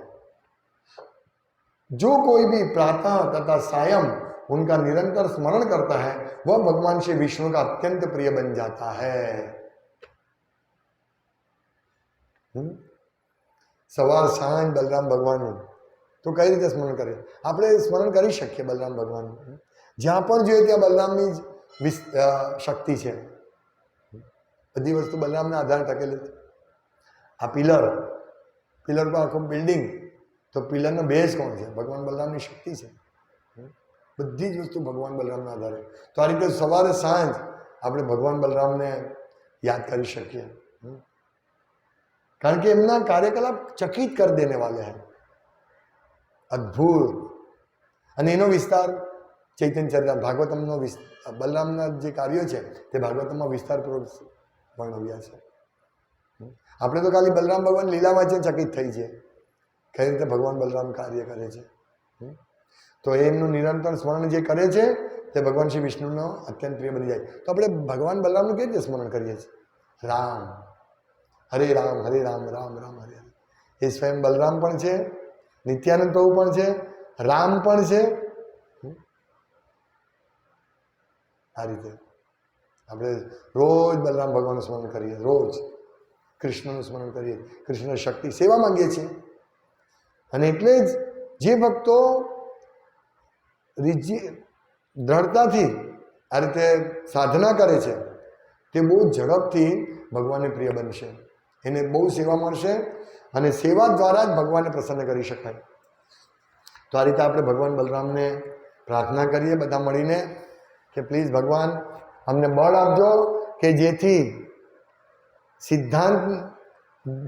जो कोई भी प्रातः तथा सायं उनका निरंतर स्मरण करता है वह भगवान श्री विष्णु का अत्यंत प्रिय बन जाता है। सवार सांज बलराम भगवानનું તો કઈ રીતે સ્મરણ કરીએ? આપણે સ્મરણ કરી શકીએ બલરામ ભગવાનનું, જ્યાં પણ જોઈએ ત્યાં બલરામની શક્તિ છે, બધી વસ્તુ બલરામના આધારે ટકેલી છે। આ પિલર પર આખું બિલ્ડિંગ, તો પિલરનો બેઝ કોણ છે? ભગવાન બલરામની શક્તિ છે। બધી જ વસ્તુ ભગવાન બલરામના આધારે। તો આ રીતે સવારે સાંજ આપણે ભગવાન બલરામને યાદ કરી શકીએ, કારણ કે એમના કાર્યકલાપ ચકિત કરી દેને વાલે હૈ, અદ્ભુત। અને એનો વિસ્તાર ચૈતન્ય ચરિતામૃત ભાગવતમનો બલરામના જે કાર્યો છે તે ભાગવતમાં વિસ્તારપૂર્વક વર્ણવ્યા છે। આપણે તો ખાલી બલરામ ભગવાન લીલામાં છે ચકિત થઈ છે, કઈ રીતે ભગવાન બલરામ કાર્ય કરે છે। તો એમનું નિરંતર સ્મરણ જે કરે છે તે ભગવાન શ્રી વિષ્ણુનો અત્યંત પ્રિય બની જાય। તો આપણે ભગવાન બલરામનું કેવી રીતે સ્મરણ કરીએ છીએ? રામ, હરે રામ રામ રામ હરે હરે। એ સ્વયં બલરામ પણ છે, નિત્યાનંદ પ્રભુ પણ છે, રામ પણ છે। આ રીતે આપણે રોજ બલરામ ભગવાનનું સ્મરણ કરીએ, રોજ કૃષ્ણનું સ્મરણ કરીએ, કૃષ્ણ શક્તિ સેવા માંગીએ છીએ। અને એટલે જ જે ભક્તો દ્રઢતાથી આ રીતે સાધના કરે છે તે બહુ ઝડપથી ભગવાનને પ્રિય બનશે, એને બહુ સેવા મળશે અને સેવા દ્વારા જ ભગવાનને પ્રસન્ન કરી શકાય। તો આ રીતે આપણે ભગવાન બલરામને પ્રાર્થના કરીએ બધા મળીને કે પ્લીઝ ભગવાન અમને બળ આપજો કે જેથી સિદ્ધાંત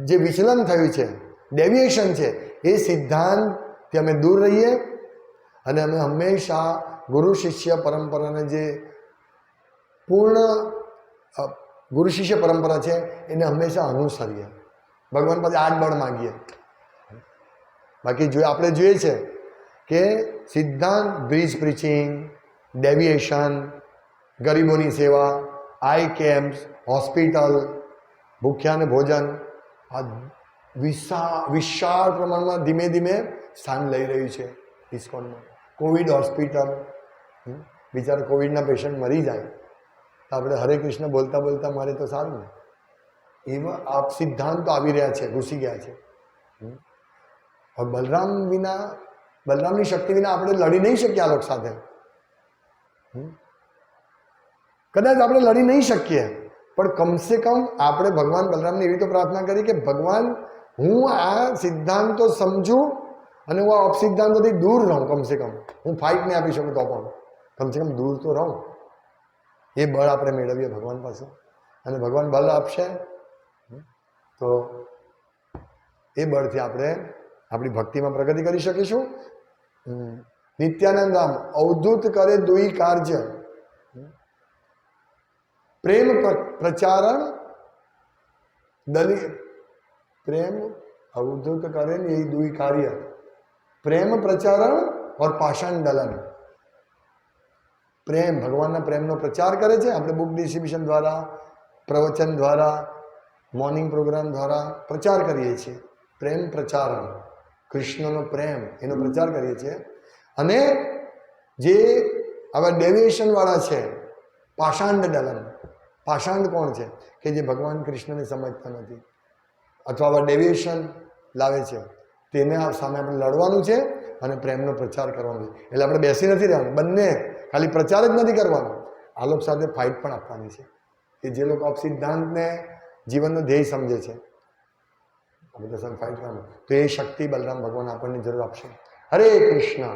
જે વિચલન થયું છે, ડેવિએશન છે, એ સિદ્ધાંતથી અમે દૂર રહીએ અને અમે હંમેશા ગુરુ શિષ્ય પરંપરાને જે પૂર્ણ ગુરુ શિષ્ય પરંપરા છે એને હંમેશા અનુસરીએ, ભગવાન પાસે આ જ બળ માગીએ। બાકી જો આપણે જોઈએ છે કે સિદ્ધાંત બ્રિજ પ્રીચિંગ, ડેવિએશન, ગરીબોની સેવા, આઈ કેમ્પ્સ, હોસ્પિટલ, ભૂખ્યાને ભોજન, આ વિશાળ પ્રમાણમાં ધીમે ધીમે સ્થાન લઈ રહ્યું છે ઇસ્કોનમાં। કોવિડ હોસ્પિટલ, બિચારા કોવિડના પેશન્ટ મરી જાય તો આપણે હરે કૃષ્ણ બોલતા બોલતા મારે તો સારું ને, એવા આ સિદ્ધાંતો આવી રહ્યા છે, ઘૂસી ગયા છે। બલરામ વિના, બલરામની શક્તિ વિના આપણે લડી નહીં શકીએ આ લોકો સાથે, કદાચ આપણે લડી નહીં શકીએ પણ કમસે કમ આપણે ભગવાન બલરામને એવી તો પ્રાર્થના કરી કે ભગવાન હું આ સિદ્ધાંતો સમજું અને હું આ અપસિદ્ધાંતોથી દૂર રહું, કમસે કમ હું ફાઇટ નહીં આપી શકું તો પણ કમસે કમ દૂર તો રહું। એ બળ આપણે મેળવીએ ભગવાન પાસે અને ભગવાન બળ આપશે તો એ બળથી આપણે આપણી ભક્તિમાં પ્રગતિ કરી શકીશું। નિત્યાનંદ રામ અવધૂત કરે દુઈ કાર્ય, प्रेम प्रचारण प्रेम अवधूत करें यही दुई कार्य, प्रेम प्रचारण और पाषाण दलन। प्रेम भगवान प्रेम नो प्रचार करे छे, આપણે બુક ડિસ્ટ્રીબ્યુશન દ્વારા, પ્રવચન દ્વારા, મોર્નિંગ પ્રોગ્રામ દ્વારા પ્રચાર કરીએ છીએ। પ્રેમ પ્રચારણ, કૃષ્ણનો પ્રેમ એનો પ્રચાર કરીએ છીએ। અને જે આવા ડેવિએશન વાળા છે, પાષાંડ દલન, પાષાંડ કોણ છે? કે જે ભગવાન કૃષ્ણને સમજતા નથી અથવા આવા ડેવિએશન લાવે છે, તેને સામે આપણે લડવાનું છે અને પ્રેમનો પ્રચાર કરવાનો છે। એટલે આપણે બેસી નથી રહેવાનું, બંને ખાલી પ્રચાર જ નથી કરવાનો, આ લોકો સાથે ફાઇટ પણ આપવાની છે કે જે લોકો અપસિદ્ધાંતને જીવનનો ધ્યેય સમજે છે, આપણે તો ફાઇટ કરવાનું। તો એ શક્તિ બલરામ ભગવાન આપણને જરૂર આપશે। હરે કૃષ્ણ।